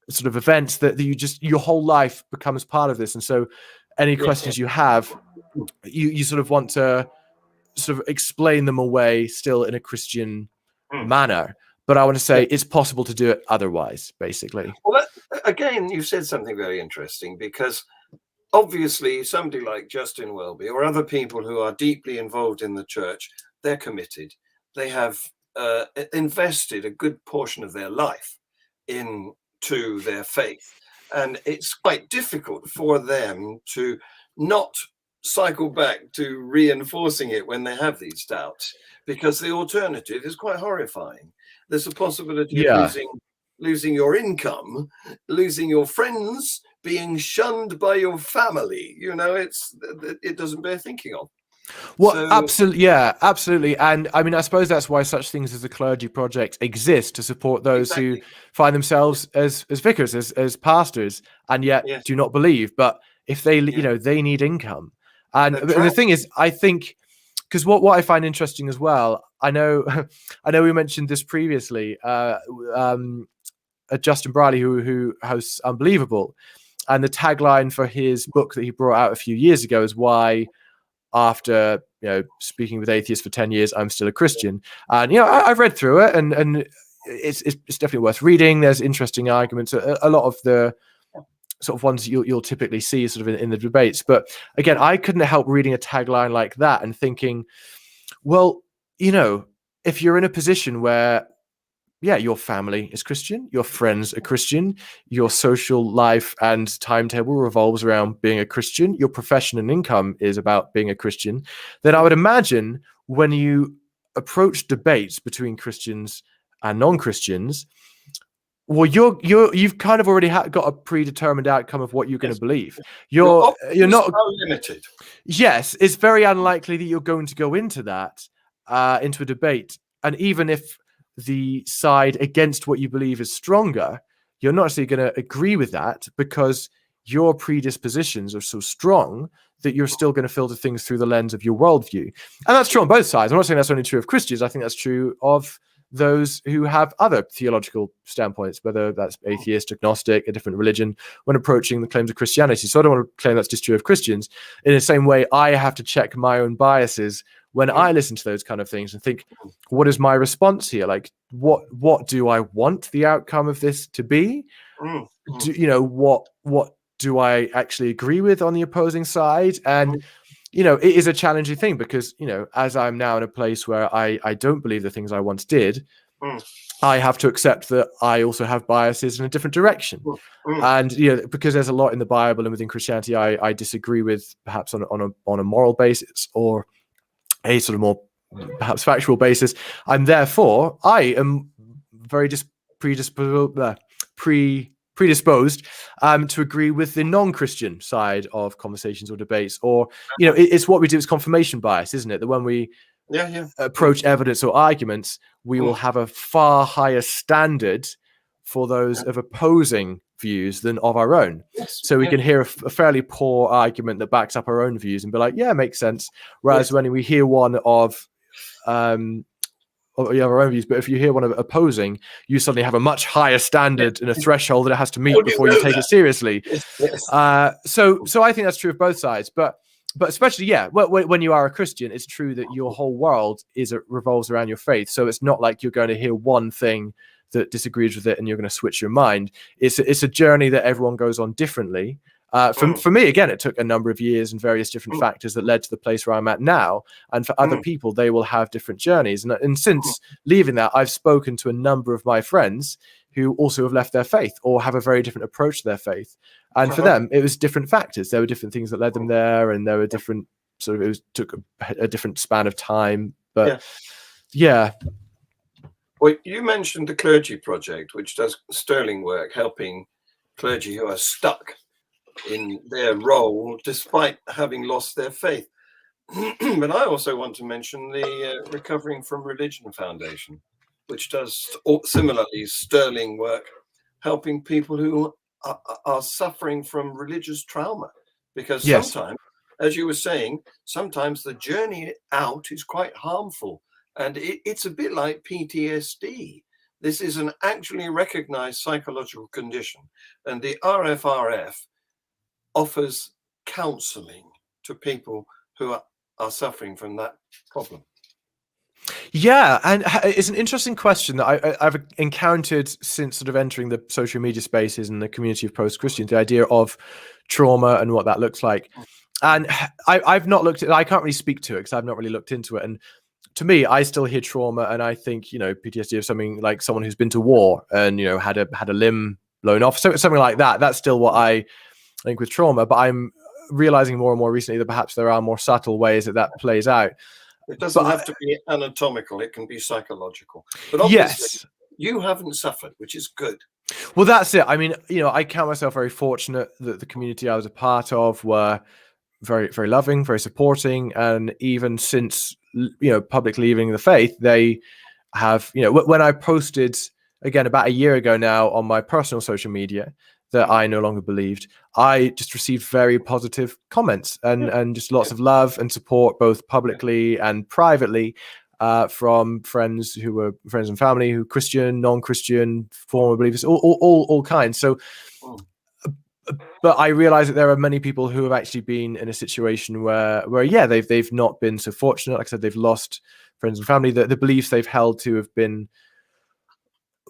[SPEAKER 2] sort of events that your whole life becomes part of this. And so any questions you have, you sort of want to sort of explain them away still in a Christian manner. But I want to say it's possible to do it otherwise, basically.
[SPEAKER 1] Well, again, you said something very interesting, because obviously somebody like Justin Welby or other people who are deeply involved in the church, they're committed. They have invested a good portion of their life into their faith. And it's quite difficult for them to not cycle back to reinforcing it when they have these doubts, because the alternative is quite horrifying. There's a possibility of losing your income, losing your friends, being shunned by your family. It doesn't bear thinking of.
[SPEAKER 2] Well, absolutely. And I mean, I suppose that's why such things as the Clergy Project exist, to support those who find themselves as vicars, as pastors, and yet do not believe. But if they, they need income. And the thing is, I think, because what I find interesting as well, I know we mentioned this previously, Justin Briley, who hosts Unbelievable, and the tagline for his book that he brought out a few years ago is why, after speaking with atheists for 10 years, I'm still a Christian. And I've read through it, and it's definitely worth reading. There's interesting arguments, a lot of the sort of ones you'll typically see sort of in the debates. But again, I couldn't help reading a tagline like that and thinking, well, if you're in a position where your family is Christian, your friends are Christian, your social life and timetable revolves around being a Christian, your profession and income is about being a Christian, then I would imagine when you approach debates between Christians and non-Christians, well, you've kind of already got a predetermined outcome of what you're going to believe. You're not
[SPEAKER 1] limited.
[SPEAKER 2] Yes, it's very unlikely that you're going to go into that into a debate, and even if the side against what you believe is stronger, you're not actually going to agree with that, because your predispositions are so strong that you're still going to filter things through the lens of your worldview. And that's true on both sides. I'm not saying that's only true of Christians. I think that's true of those who have other theological standpoints, whether that's atheist, agnostic, a different religion, when approaching the claims of Christianity. So I don't want to claim that's just true of Christians. In the same way, I have to check my own biases when I listen to those kind of things and think, what is my response here? Like, what do I want the outcome of this to be? What do I actually agree with on the opposing side? And it is a challenging thing, because as I'm now in a place where I don't believe the things I once did, I have to accept that I also have biases in a different direction. And because there's a lot in the Bible and within Christianity I disagree with, perhaps on a moral basis or a sort of more perhaps factual basis, I am very predisposed predisposed to agree with the non-Christian side of conversations or debates, or it's what we do. It's confirmation bias, isn't it? That when we approach evidence or arguments, we will have a far higher standard for those of opposing views than of our own. So we can hear a fairly poor argument that backs up our own views and be like, yeah, it makes sense. Whereas when we hear one of you have our own views, but if you hear one of opposing, you suddenly have a much higher standard and a threshold that it has to meet before you take it seriously. So I think that's true of both sides, but especially, when you are a Christian, it's true that your whole world revolves around your faith. So it's not like you're going to hear one thing that disagrees with it and you're going to switch your mind. It's a journey that everyone goes on differently. For me, again, it took a number of years and various different factors that led to the place where I'm at now. And for other people, they will have different journeys. And since leaving that, I've spoken to a number of my friends who also have left their faith or have a very different approach to their faith. And for them, it was different factors. There were different things that led them there, and there were different took a different span of time. But
[SPEAKER 1] Well, you mentioned the Clergy Project, which does sterling work helping clergy who are stuck in their role despite having lost their faith. But I also want to mention the Recovering from Religion Foundation, which does similarly sterling work helping people who are suffering from religious trauma. Because sometimes, as you were saying, sometimes the journey out is quite harmful. And it's a bit like PTSD. This is an actually recognized psychological condition. And the RFRF offers counseling to people who are suffering from that problem.
[SPEAKER 2] Yeah, and it's an interesting question that I've encountered since sort of entering the social media spaces and the community of post-Christians, the idea of trauma and what that looks like. And I've not looked at it. I can't really speak to it because I've not really looked into it. And to me, I still hear trauma, and I think PTSD of something like someone who's been to war and had a limb blown off, so something like that. That's still what I think with trauma. But I'm realizing more and more recently that perhaps there are more subtle ways that plays out.
[SPEAKER 1] It doesn't have to be anatomical; it can be psychological. But obviously, you haven't suffered, which is good.
[SPEAKER 2] Well, that's it. I mean, I count myself very fortunate that the community I was a part of were very, very loving, very supporting, and even since publicly leaving the faith, they have when I posted again about a year ago now on my personal social media that I no longer believed, I just received very positive comments and just lots of love and support, both publicly and privately, from friends who were friends and family who Christian, non-Christian, former believers, all kinds. So but I realize that there are many people who have actually been in a situation where they've not been so fortunate. Like I said, they've lost friends and family. The beliefs they've held to have been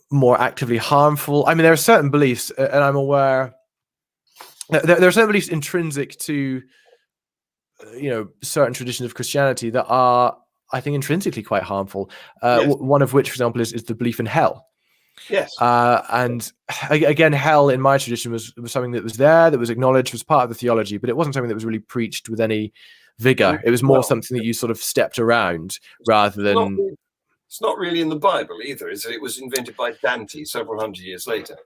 [SPEAKER 2] more actively harmful. I mean, there are certain beliefs, and I'm aware there are certain beliefs intrinsic to certain traditions of Christianity that are, I think, intrinsically quite harmful. One of which, for example, is the belief in hell.
[SPEAKER 1] Yes.
[SPEAKER 2] And again, hell in my tradition was something that was there, that was acknowledged, was part of the theology, but it wasn't something that was really preached with any vigor. It was more something that you sort of stepped around rather than...
[SPEAKER 1] It's not really in the Bible either, is it? It was invented by Dante several hundred years later.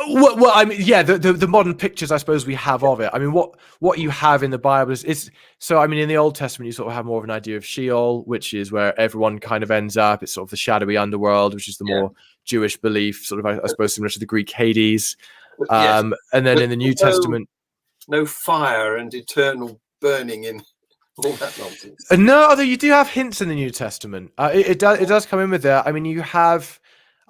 [SPEAKER 2] Well, I mean, the modern pictures, I suppose, we have of it. I mean, what you have in the Bible is so. I mean, in the Old Testament, you sort of have more of an idea of Sheol, which is where everyone kind of ends up. It's sort of the shadowy underworld, which is the more Jewish belief, sort of, I suppose, similar to the Greek Hades. And then in the New Testament,
[SPEAKER 1] no fire and eternal burning in all that nonsense.
[SPEAKER 2] No, although you do have hints in the New Testament. It does come in with there. I mean, you have.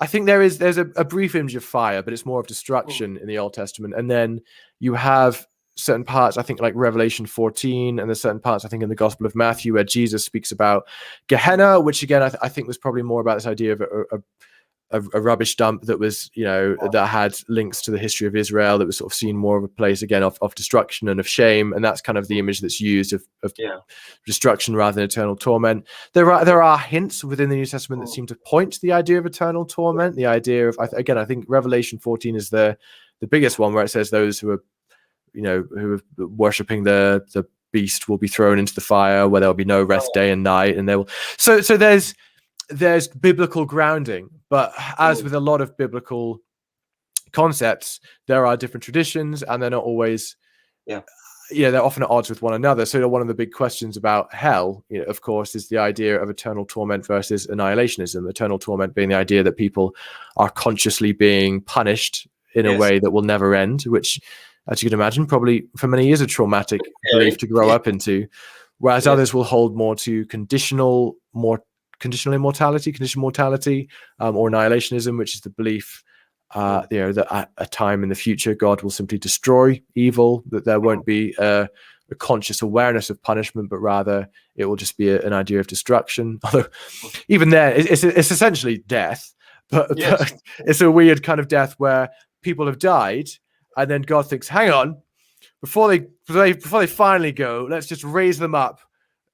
[SPEAKER 2] I think there's a brief image of fire, but it's more of destruction in the Old Testament. And then you have certain parts, I think, like Revelation 14, and there's certain parts, I think, in the Gospel of Matthew where Jesus speaks about Gehenna, which again I think was probably more about this idea of a rubbish dump that was, that had links to the history of Israel, that was sort of seen more of a place again of destruction and of shame, and that's kind of the image that's used of destruction rather than eternal torment. There are hints within the New Testament that seem to point to the idea of eternal torment. The idea of I think Revelation 14 is the biggest one, where it says those who are who are worshipping the beast will be thrown into the fire, where there will be no rest day and night, and they will. So there's biblical grounding, but as with a lot of biblical concepts, there are different traditions, and they're not always,
[SPEAKER 1] Yeah.
[SPEAKER 2] they're often at odds with one another. So one of the big questions about hell, of course, is the idea of eternal torment versus annihilationism. Eternal torment being the idea that people are consciously being punished in a way that will never end, which, as you can imagine, probably for many is a traumatic belief to grow up into. Whereas others will hold more to conditional mortality, or annihilationism, which is the belief that at a time in the future, God will simply destroy evil, that there won't be a conscious awareness of punishment, but rather it will just be an idea of destruction. Although even there, it's essentially death, but it's a weird kind of death where people have died, and then God thinks, hang on, before they finally go, let's just raise them up,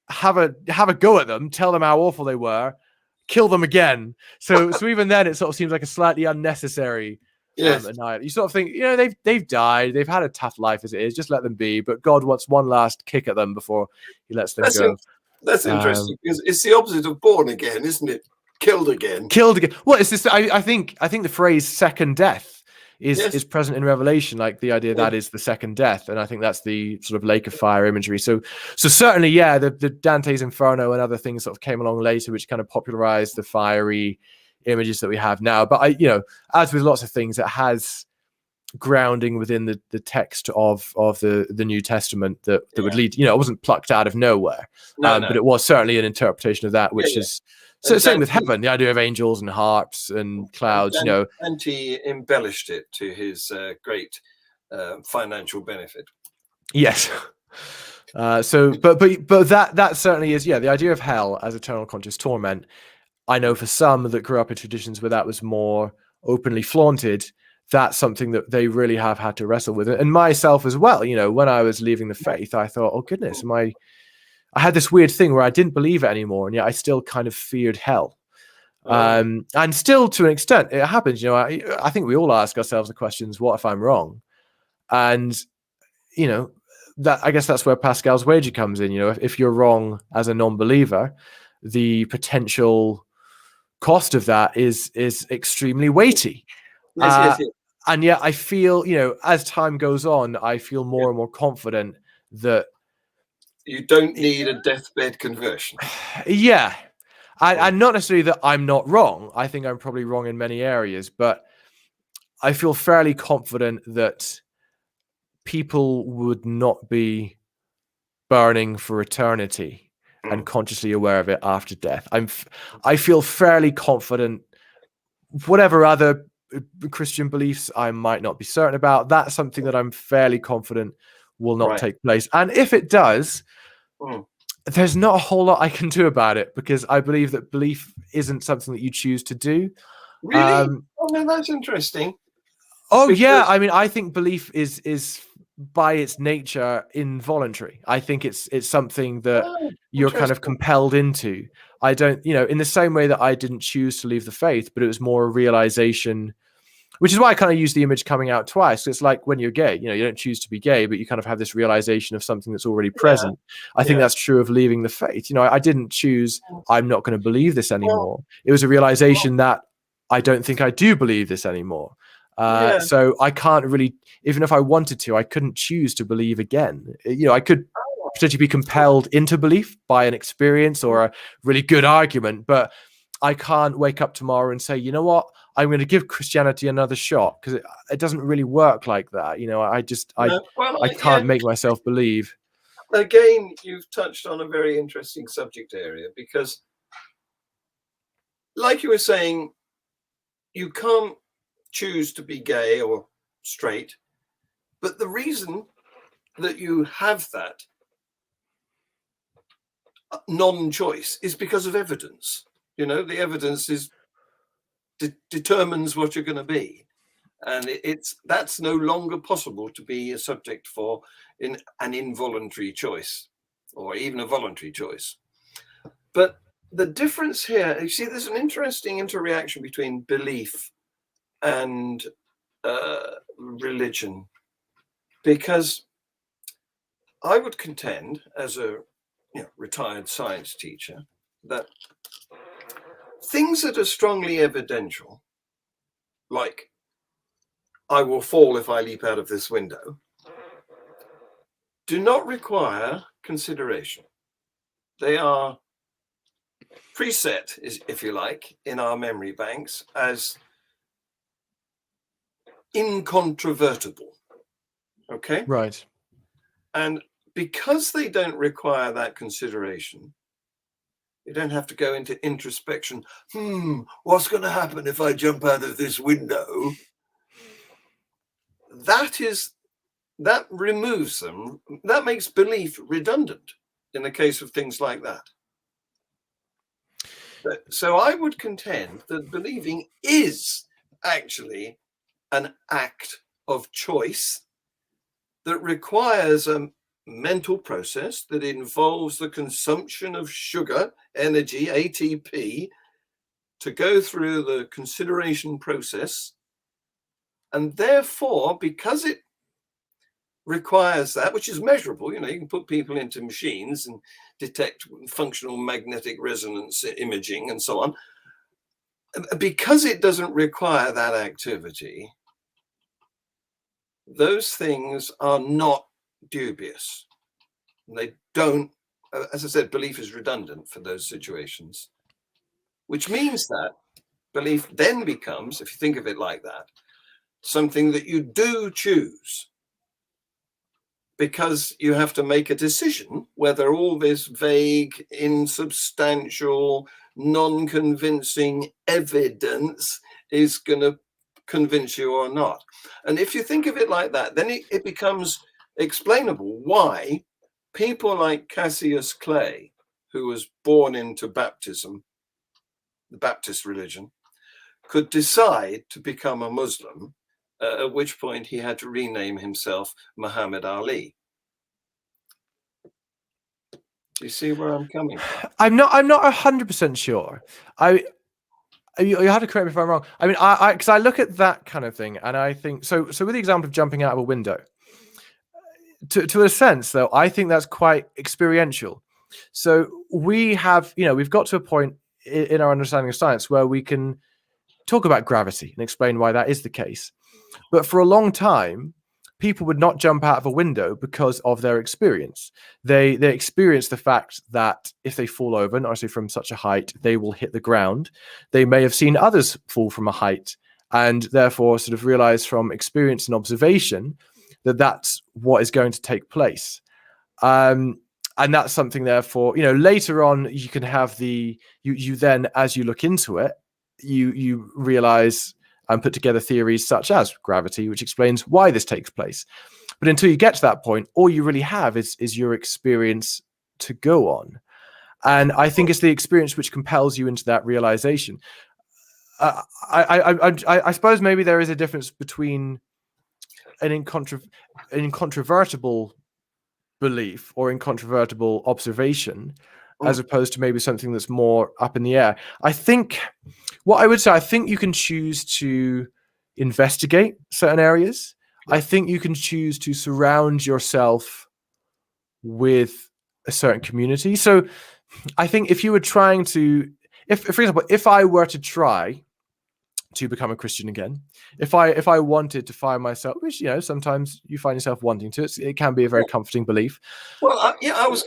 [SPEAKER 2] have a go at them, tell them how awful they were, kill them again. So even then, it sort of seems like a slightly unnecessary annihilation. You sort of think, they've died, they've had a tough life as it is, just let them be. But God wants one last kick at them before he lets them go.
[SPEAKER 1] That's interesting, because it's the opposite of born again, isn't it? Killed again.
[SPEAKER 2] Well, it's this. I think the phrase second death is present in Revelation, like the idea that is the second death, and I think that's the sort of lake of fire imagery. So certainly, the Dante's Inferno and other things sort of came along later, which kind of popularized the fiery images that we have now. But as with lots of things, it has grounding within the text of the New Testament that would lead. It wasn't plucked out of nowhere, but it was certainly an interpretation of that, which is. So same with heaven, the idea of angels and harps and clouds,
[SPEAKER 1] And he embellished it to his great financial benefit.
[SPEAKER 2] Yes. But that certainly is, the idea of hell as eternal conscious torment. I know for some that grew up in traditions where that was more openly flaunted, that's something that they really have had to wrestle with. And myself as well, when I was leaving the faith, I thought, oh goodness, I had this weird thing where I didn't believe it anymore, and yet I still kind of feared hell. And still, to an extent, it happens. I think we all ask ourselves the questions: what if I'm wrong? And that, I guess that's where Pascal's wager comes in. If you're wrong as a non-believer, the potential cost of that is extremely weighty.
[SPEAKER 1] Yes.
[SPEAKER 2] And yet, I feel, as time goes on, I feel more and more confident that.
[SPEAKER 1] You don't need a deathbed conversion.
[SPEAKER 2] Yeah. And not necessarily that I'm not wrong. I think I'm probably wrong in many areas, but I feel fairly confident that people would not be burning for eternity and consciously aware of it after death. I feel fairly confident, whatever other Christian beliefs I might not be certain about, that's something that I'm fairly confident will not take place. And if it does, there's not a whole lot I can do about it, because I believe that belief isn't something that you choose to do.
[SPEAKER 1] Really? That's interesting.
[SPEAKER 2] I think belief is by its nature involuntary. I think it's something that you're kind of compelled into. I don't, in the same way that I didn't choose to leave the faith, but it was more a realization. Which is why I kind of use the image coming out twice. It's like when you're gay, you don't choose to be gay, but you kind of have this realization of something that's already present. I think that's true of leaving the faith. I didn't choose, I'm not going to believe this anymore. It was a realization that I don't think I do believe this anymore. So I can't really, even if I wanted to, I couldn't choose to believe again. I could potentially be compelled into belief by an experience or a really good argument, but I can't wake up tomorrow and say, you know what, I'm going to give Christianity another shot, because it doesn't really work like that. I can't make myself believe.
[SPEAKER 1] Again, you've touched on a very interesting subject area, because like you were saying, you can't choose to be gay or straight, but the reason that you have that non-choice is because of evidence. The evidence determines what you're going to be, and that's no longer possible to be a subject for an involuntary choice or even a voluntary choice. But the difference here, you see, there's an interesting interaction between belief and religion, because I would contend, as a retired science teacher, that things that are strongly evidential, like I will fall if I leap out of this window, do not require consideration. They are preset, if you like, in our memory banks as incontrovertible. Okay?
[SPEAKER 2] Right.
[SPEAKER 1] And because they don't require that consideration, you don't have to go into introspection. What's going to happen if I jump out of this window? That removes them. That makes belief redundant in the case of things like that. So I would contend that believing is actually an act of choice that requires a mental process that involves the consumption of sugar, energy, ATP, to go through the consideration process. And therefore, because it requires that, which is measurable, you can put people into machines and detect functional magnetic resonance imaging and so on. Because it doesn't require that activity, those things are not dubious. They don't, as I said, belief is redundant for those situations, which means that belief then becomes, if you think of it like that, something that you do choose, because you have to make a decision whether all this vague, insubstantial, non-convincing evidence is going to convince you or not. And if you think of it like that, then it becomes explainable why people like Cassius Clay, who was born into baptism, the Baptist religion, could decide to become a Muslim, at which point he had to rename himself Muhammad Ali. Do you see where I'm coming from?
[SPEAKER 2] I'm not 100% sure. You have to correct me if I'm wrong. I mean, because I look at that kind of thing and I think so. So with the example of jumping out of a window, to a sense, though, I think that's quite experiential. So we have, we've got to a point in our understanding of science where we can talk about gravity and explain why that is the case. But for a long time, people would not jump out of a window because of their experience. They experience the fact that if they fall over, and obviously from such a height, they will hit the ground. They may have seen others fall from a height and therefore sort of realize from experience and observation that that's what is going to take place. And that's something, therefore, later on you can have you then, as you look into it, you realize and put together theories such as gravity, which explains why this takes place. But until you get to that point, all you really have is your experience to go on. And I think it's the experience which compels you into that realization. I suppose maybe there is a difference between an incontrovertible belief or incontrovertible observation, as opposed to maybe something that's more up in the air. I think what I would say, I think you can choose to investigate certain areas. I think you can choose to surround yourself with a certain community. So I think if you were trying to, for example, if I were to try to become a Christian again, if I wanted to find myself, which sometimes you find yourself wanting to, it can be a very comforting belief.
[SPEAKER 1] Well,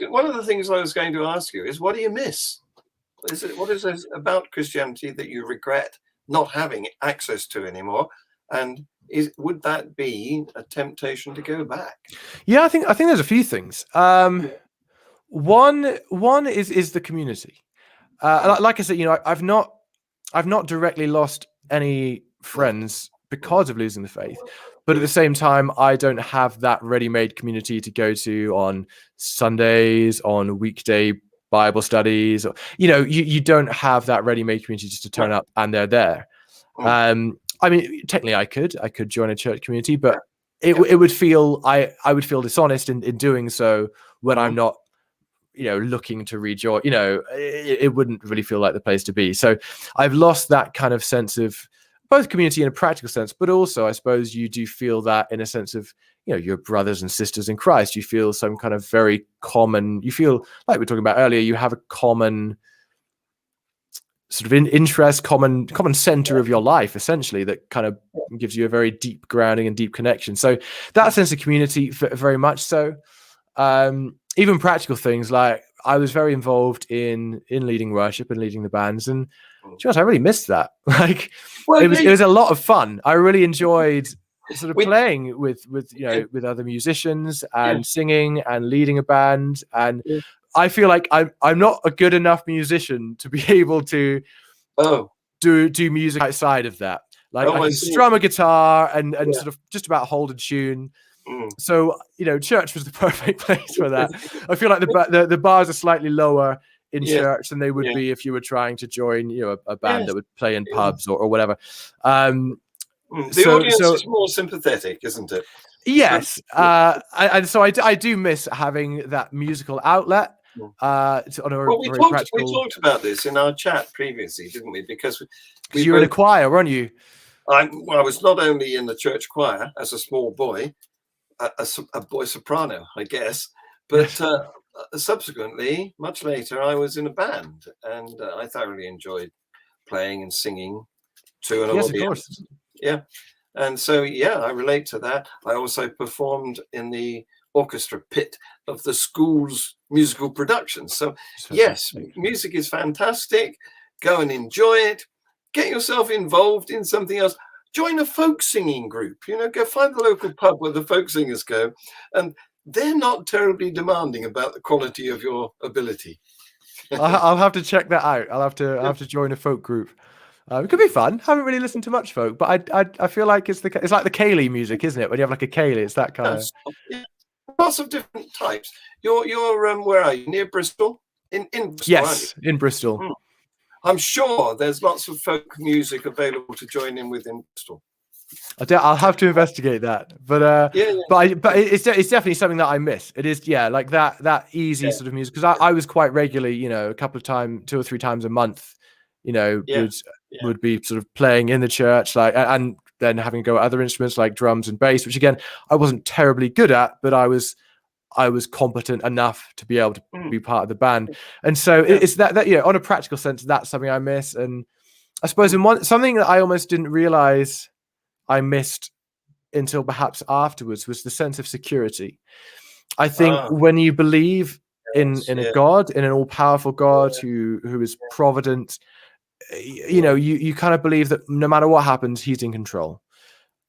[SPEAKER 1] one of the things I was going to ask you is, what do you miss? What is it about Christianity that you regret not having access to anymore? And would that be a temptation to go back?
[SPEAKER 2] Yeah, I think there's a few things. One is the community. Like I said, I've not directly lost any friends because of losing the faith, but at the same time, I don't have that ready-made community to go to on Sundays, on weekday Bible studies. Or, you don't have that ready-made community just to turn up and they're there. I mean, technically, I could join a church community, but it would feel I would feel dishonest in doing so when I'm not looking to rejoin. It wouldn't really feel like the place to be. So I've lost that kind of sense of both community in a practical sense, but also I suppose you do feel that in a sense of your brothers and sisters in Christ. You feel some kind of very common, you feel like we were talking about earlier, you have a common sort of interest, common center of your life, essentially, that kind of gives you a very deep grounding and deep connection. So that sense of community, very much so. Even practical things, like I was very involved in leading worship and leading the bands, and to be honest, I really missed that. Like, it was a lot of fun. I really enjoyed sort of playing with with other musicians and singing and leading a band. And I feel like I'm not a good enough musician to be able to do music outside of that. Like, I can strum a guitar and sort of just about hold a tune. So, church was the perfect place for that. I feel like the bars are slightly lower in church than they would be if you were trying to join, a band that would play in pubs or whatever.
[SPEAKER 1] The audience is more sympathetic, isn't it?
[SPEAKER 2] Yes. And so I do miss having that musical outlet.
[SPEAKER 1] We talked about this in our chat previously, didn't we? Because
[SPEAKER 2] you were in a choir, weren't you?
[SPEAKER 1] I was not only in the church choir as a small boy, a boy soprano, I guess, but subsequently, much later, I was in a band, and I thoroughly enjoyed playing and singing to an audience. Of course. Yeah. And so, I relate to that. I also performed in the orchestra pit of the school's musical productions. So, yes, music is fantastic. Go and enjoy it. Get yourself involved in something else. Join a folk singing group. Go find the local pub where the folk singers go, and they're not terribly demanding about the quality of your ability.
[SPEAKER 2] I'll have to check that out. I'll have to join a folk group. It could be fun. I haven't really listened to much folk, but I feel like it's like the ceilidh music, isn't it? When you have like a ceilidh, it's that kind of.
[SPEAKER 1] Yeah. Lots of different types. You're where are you? Near Bristol? In Bristol,
[SPEAKER 2] yes, in Bristol.
[SPEAKER 1] I'm sure there's lots of folk music available to join in with in Bristol.
[SPEAKER 2] I'll have to investigate that, but it's definitely something that I miss. It is, like that easy sort of music, because I was quite regularly, a couple of times, 2 or 3 times a month, would be sort of playing in the church, like, and then having to go other instruments like drums and bass, which again I wasn't terribly good at, but I was competent enough to be able to be part of the band. And so it's that on a practical sense, that's something I miss. And I suppose something that I almost didn't realize I missed until perhaps afterwards was the sense of security. I think when you believe in a God, in an all-powerful God who is provident, you kind of believe that no matter what happens, he's in control.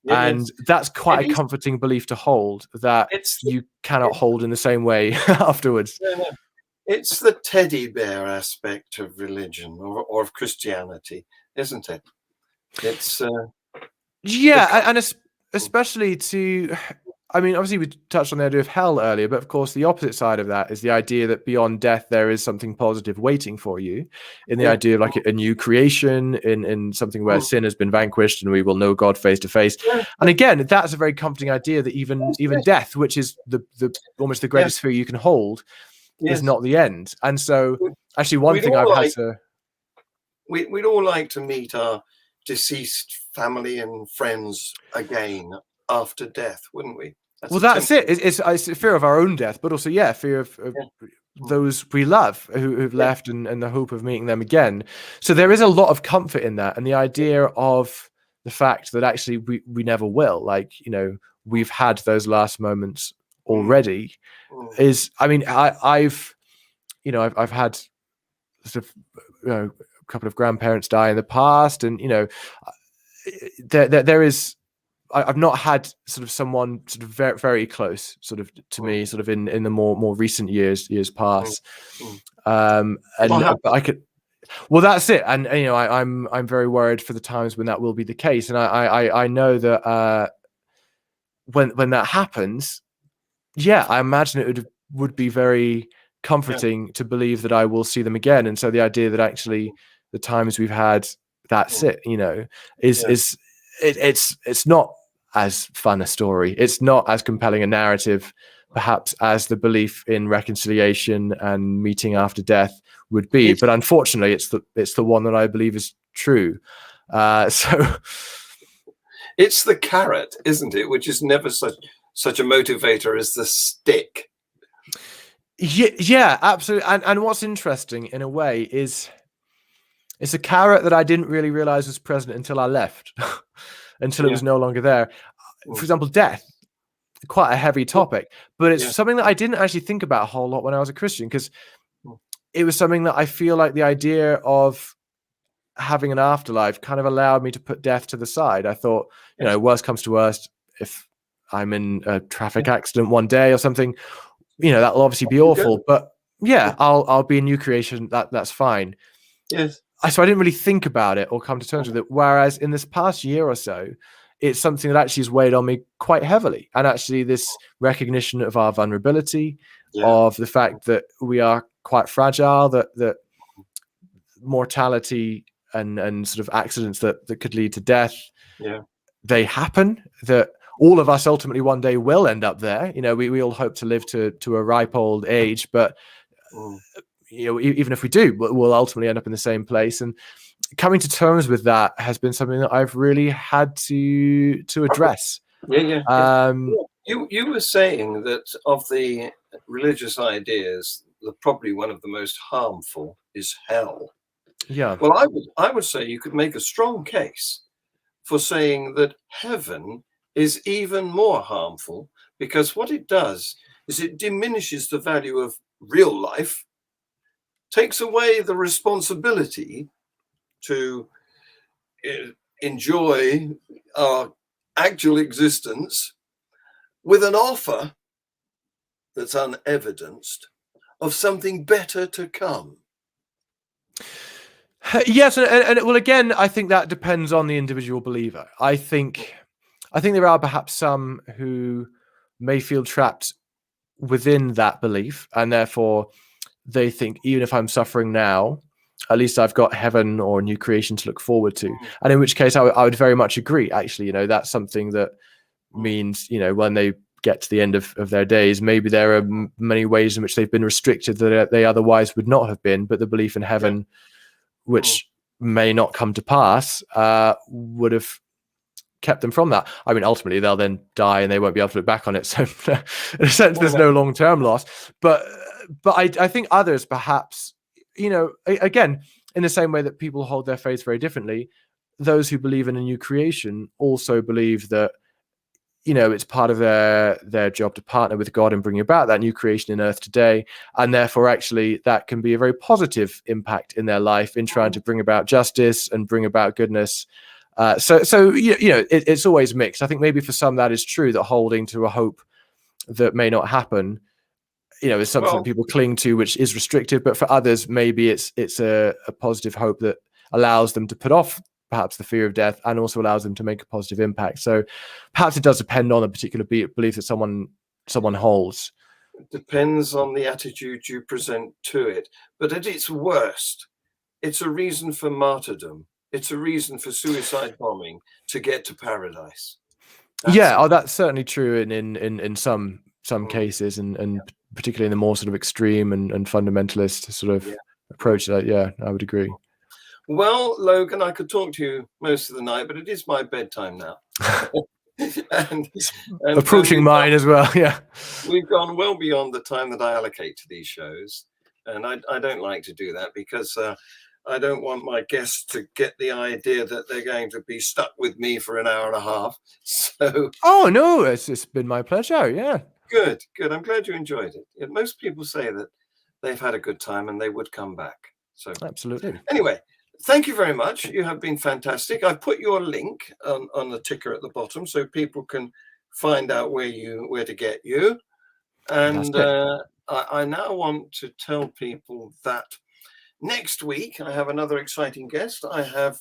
[SPEAKER 2] And that's quite a comforting belief to hold, that you cannot hold in the same way afterwards.
[SPEAKER 1] It's the teddy bear aspect of religion or of Christianity, isn't it? It's
[SPEAKER 2] and especially obviously we touched on the idea of hell earlier, but of course the opposite side of that is the idea that beyond death there is something positive waiting for you, in the idea of like a new creation, in something where sin has been vanquished and we will know God face to face. And again, that's a very comforting idea, that even death, which is the almost the greatest fear you can hold, is not the end. And so actually one thing I've had to
[SPEAKER 1] we'd all like to meet our deceased family and friends again after death, wouldn't we?
[SPEAKER 2] That's it. It's a fear of our own death, but also fear of those we love who've left, and the hope of meeting them again. So there is a lot of comfort in that, and the idea of the fact that actually we never will. Like, we've had those last moments already. Is, I mean, I've had sort of a couple of grandparents die in the past, and there is. I've not had sort of someone sort of very, very close sort of to me sort of in the more recent years past. And I could, well, that's it. And I'm very worried for the times when that will be the case. And I know that when that happens, I imagine it would be very comforting to believe that I will see them again. And so the idea that actually the times we've had, that's it, it's not as fun a story. It's not as compelling a narrative, perhaps, as the belief in reconciliation and meeting after death would be. But unfortunately, it's the one that I believe is true. So
[SPEAKER 1] it's the carrot, isn't it? Which is never such a motivator as the stick.
[SPEAKER 2] Yeah, absolutely. And what's interesting in a way is It's a carrot that I didn't really realize was present until I left, until it was no longer there. For example, death, quite a heavy topic, but it's something that I didn't actually think about a whole lot when I was a Christian, because it was something that I feel like the idea of having an afterlife kind of allowed me to put death to the side. I thought, you know, worst comes to worst, if I'm in a traffic accident one day or something, you know, that'll obviously be awful, but I'll be a new creation. That's fine.
[SPEAKER 1] Yes.
[SPEAKER 2] So I didn't really think about it or come to terms with it. Whereas in this past year or so, it's something that actually has weighed on me quite heavily. And actually this recognition of our vulnerability, of the fact that we are quite fragile, that mortality and sort of accidents that could lead to death, they happen, that all of us ultimately one day will end up there. You know, we all hope to live to a ripe old age, but you know, even if we do, we'll ultimately end up in the same place. And coming to terms with that has been something that I've really had to address.
[SPEAKER 1] You were saying that of the religious ideas, probably one of the most harmful is hell.
[SPEAKER 2] Yeah.
[SPEAKER 1] Well, I would say you could make a strong case for saying that heaven is even more harmful, because what it does is it diminishes the value of real life, takes away the responsibility to enjoy our actual existence, with an offer that's unevidenced of something better to come.
[SPEAKER 2] Yes, and well, again, I think that depends on the individual believer. I think there are perhaps some who may feel trapped within that belief, and therefore they think, even if I'm suffering now, at least I've got heaven or a new creation to look forward to. And in which case I would very much agree. Actually, you know, that's something that means, you know, when they get to the end of their days, maybe there are many ways in which they've been restricted that they otherwise would not have been, but the belief in heaven, which may not come to pass, would have kept them from that. I mean, ultimately they'll then die and they won't be able to look back on it. So in a sense, there's no long-term loss. But I think others perhaps, you know, again, in the same way that people hold their faith very differently, those who believe in a new creation also believe that, you know, it's part of their job to partner with God in bringing about that new creation in earth today. And therefore, actually, that can be a very positive impact in their life in trying to bring about justice and bring about goodness. So you know, it's always mixed. I think maybe for some that is true, that holding to a hope that may not happen, you know, is something that people cling to, which is restrictive. But for others, maybe it's a positive hope that allows them to put off perhaps the fear of death and also allows them to make a positive impact. So perhaps it does depend on a particular belief that someone holds.
[SPEAKER 1] It depends on the attitude you present to it. But at its worst, it's a reason for martyrdom. It's a reason for suicide bombing to get to paradise.
[SPEAKER 2] That's certainly true in some cases, and particularly in the more sort of extreme and fundamentalist sort of approach. I would agree.
[SPEAKER 1] Well, Logan, I could talk to you most of the night, but it is my bedtime now. and
[SPEAKER 2] approaching mine as well. Yeah,
[SPEAKER 1] we've gone well beyond the time that I allocate to these shows, and I don't like to do that, because I don't want my guests to get the idea that they're going to be stuck with me for an hour and a half. So,
[SPEAKER 2] oh no, it's been my pleasure. Yeah,
[SPEAKER 1] good. I'm glad you enjoyed it. Most people say that they've had a good time and they would come back. So,
[SPEAKER 2] absolutely.
[SPEAKER 1] Anyway, thank you very much. You have been fantastic. I've put your link on the ticker at the bottom so people can find out where to get you. And I now want to tell people that next week I have another exciting guest. I have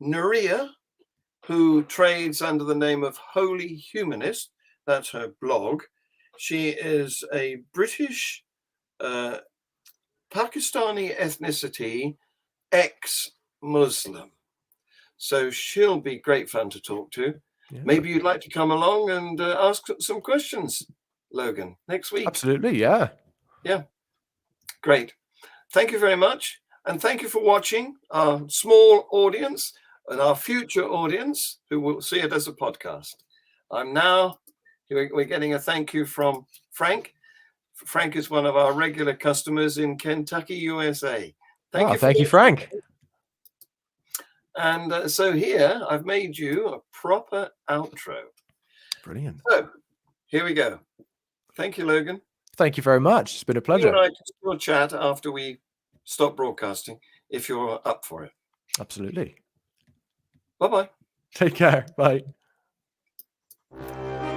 [SPEAKER 1] Nuria, who trades under the name of Holy Humanist. That's her blog. She is a British Pakistani ethnicity, ex-Muslim. So she'll be great fun to talk to. Yeah. Maybe you'd like to come along and ask some questions, Logan, next week.
[SPEAKER 2] Absolutely, yeah.
[SPEAKER 1] Yeah, great. Thank you very much. And thank you for watching our small audience and our future audience who will see it as a podcast. We're getting a thank you from Frank. Frank is one of our regular customers in Kentucky, USA.
[SPEAKER 2] Thank you, Frank.
[SPEAKER 1] And so here I've made you a proper outro.
[SPEAKER 2] Brilliant.
[SPEAKER 1] So here we go. Thank you, Logan.
[SPEAKER 2] Thank you very much. It's been a
[SPEAKER 1] You
[SPEAKER 2] pleasure.
[SPEAKER 1] and I can still chat after we stop broadcasting if you're up for it.
[SPEAKER 2] Absolutely.
[SPEAKER 1] Bye-bye.
[SPEAKER 2] Take care. Bye.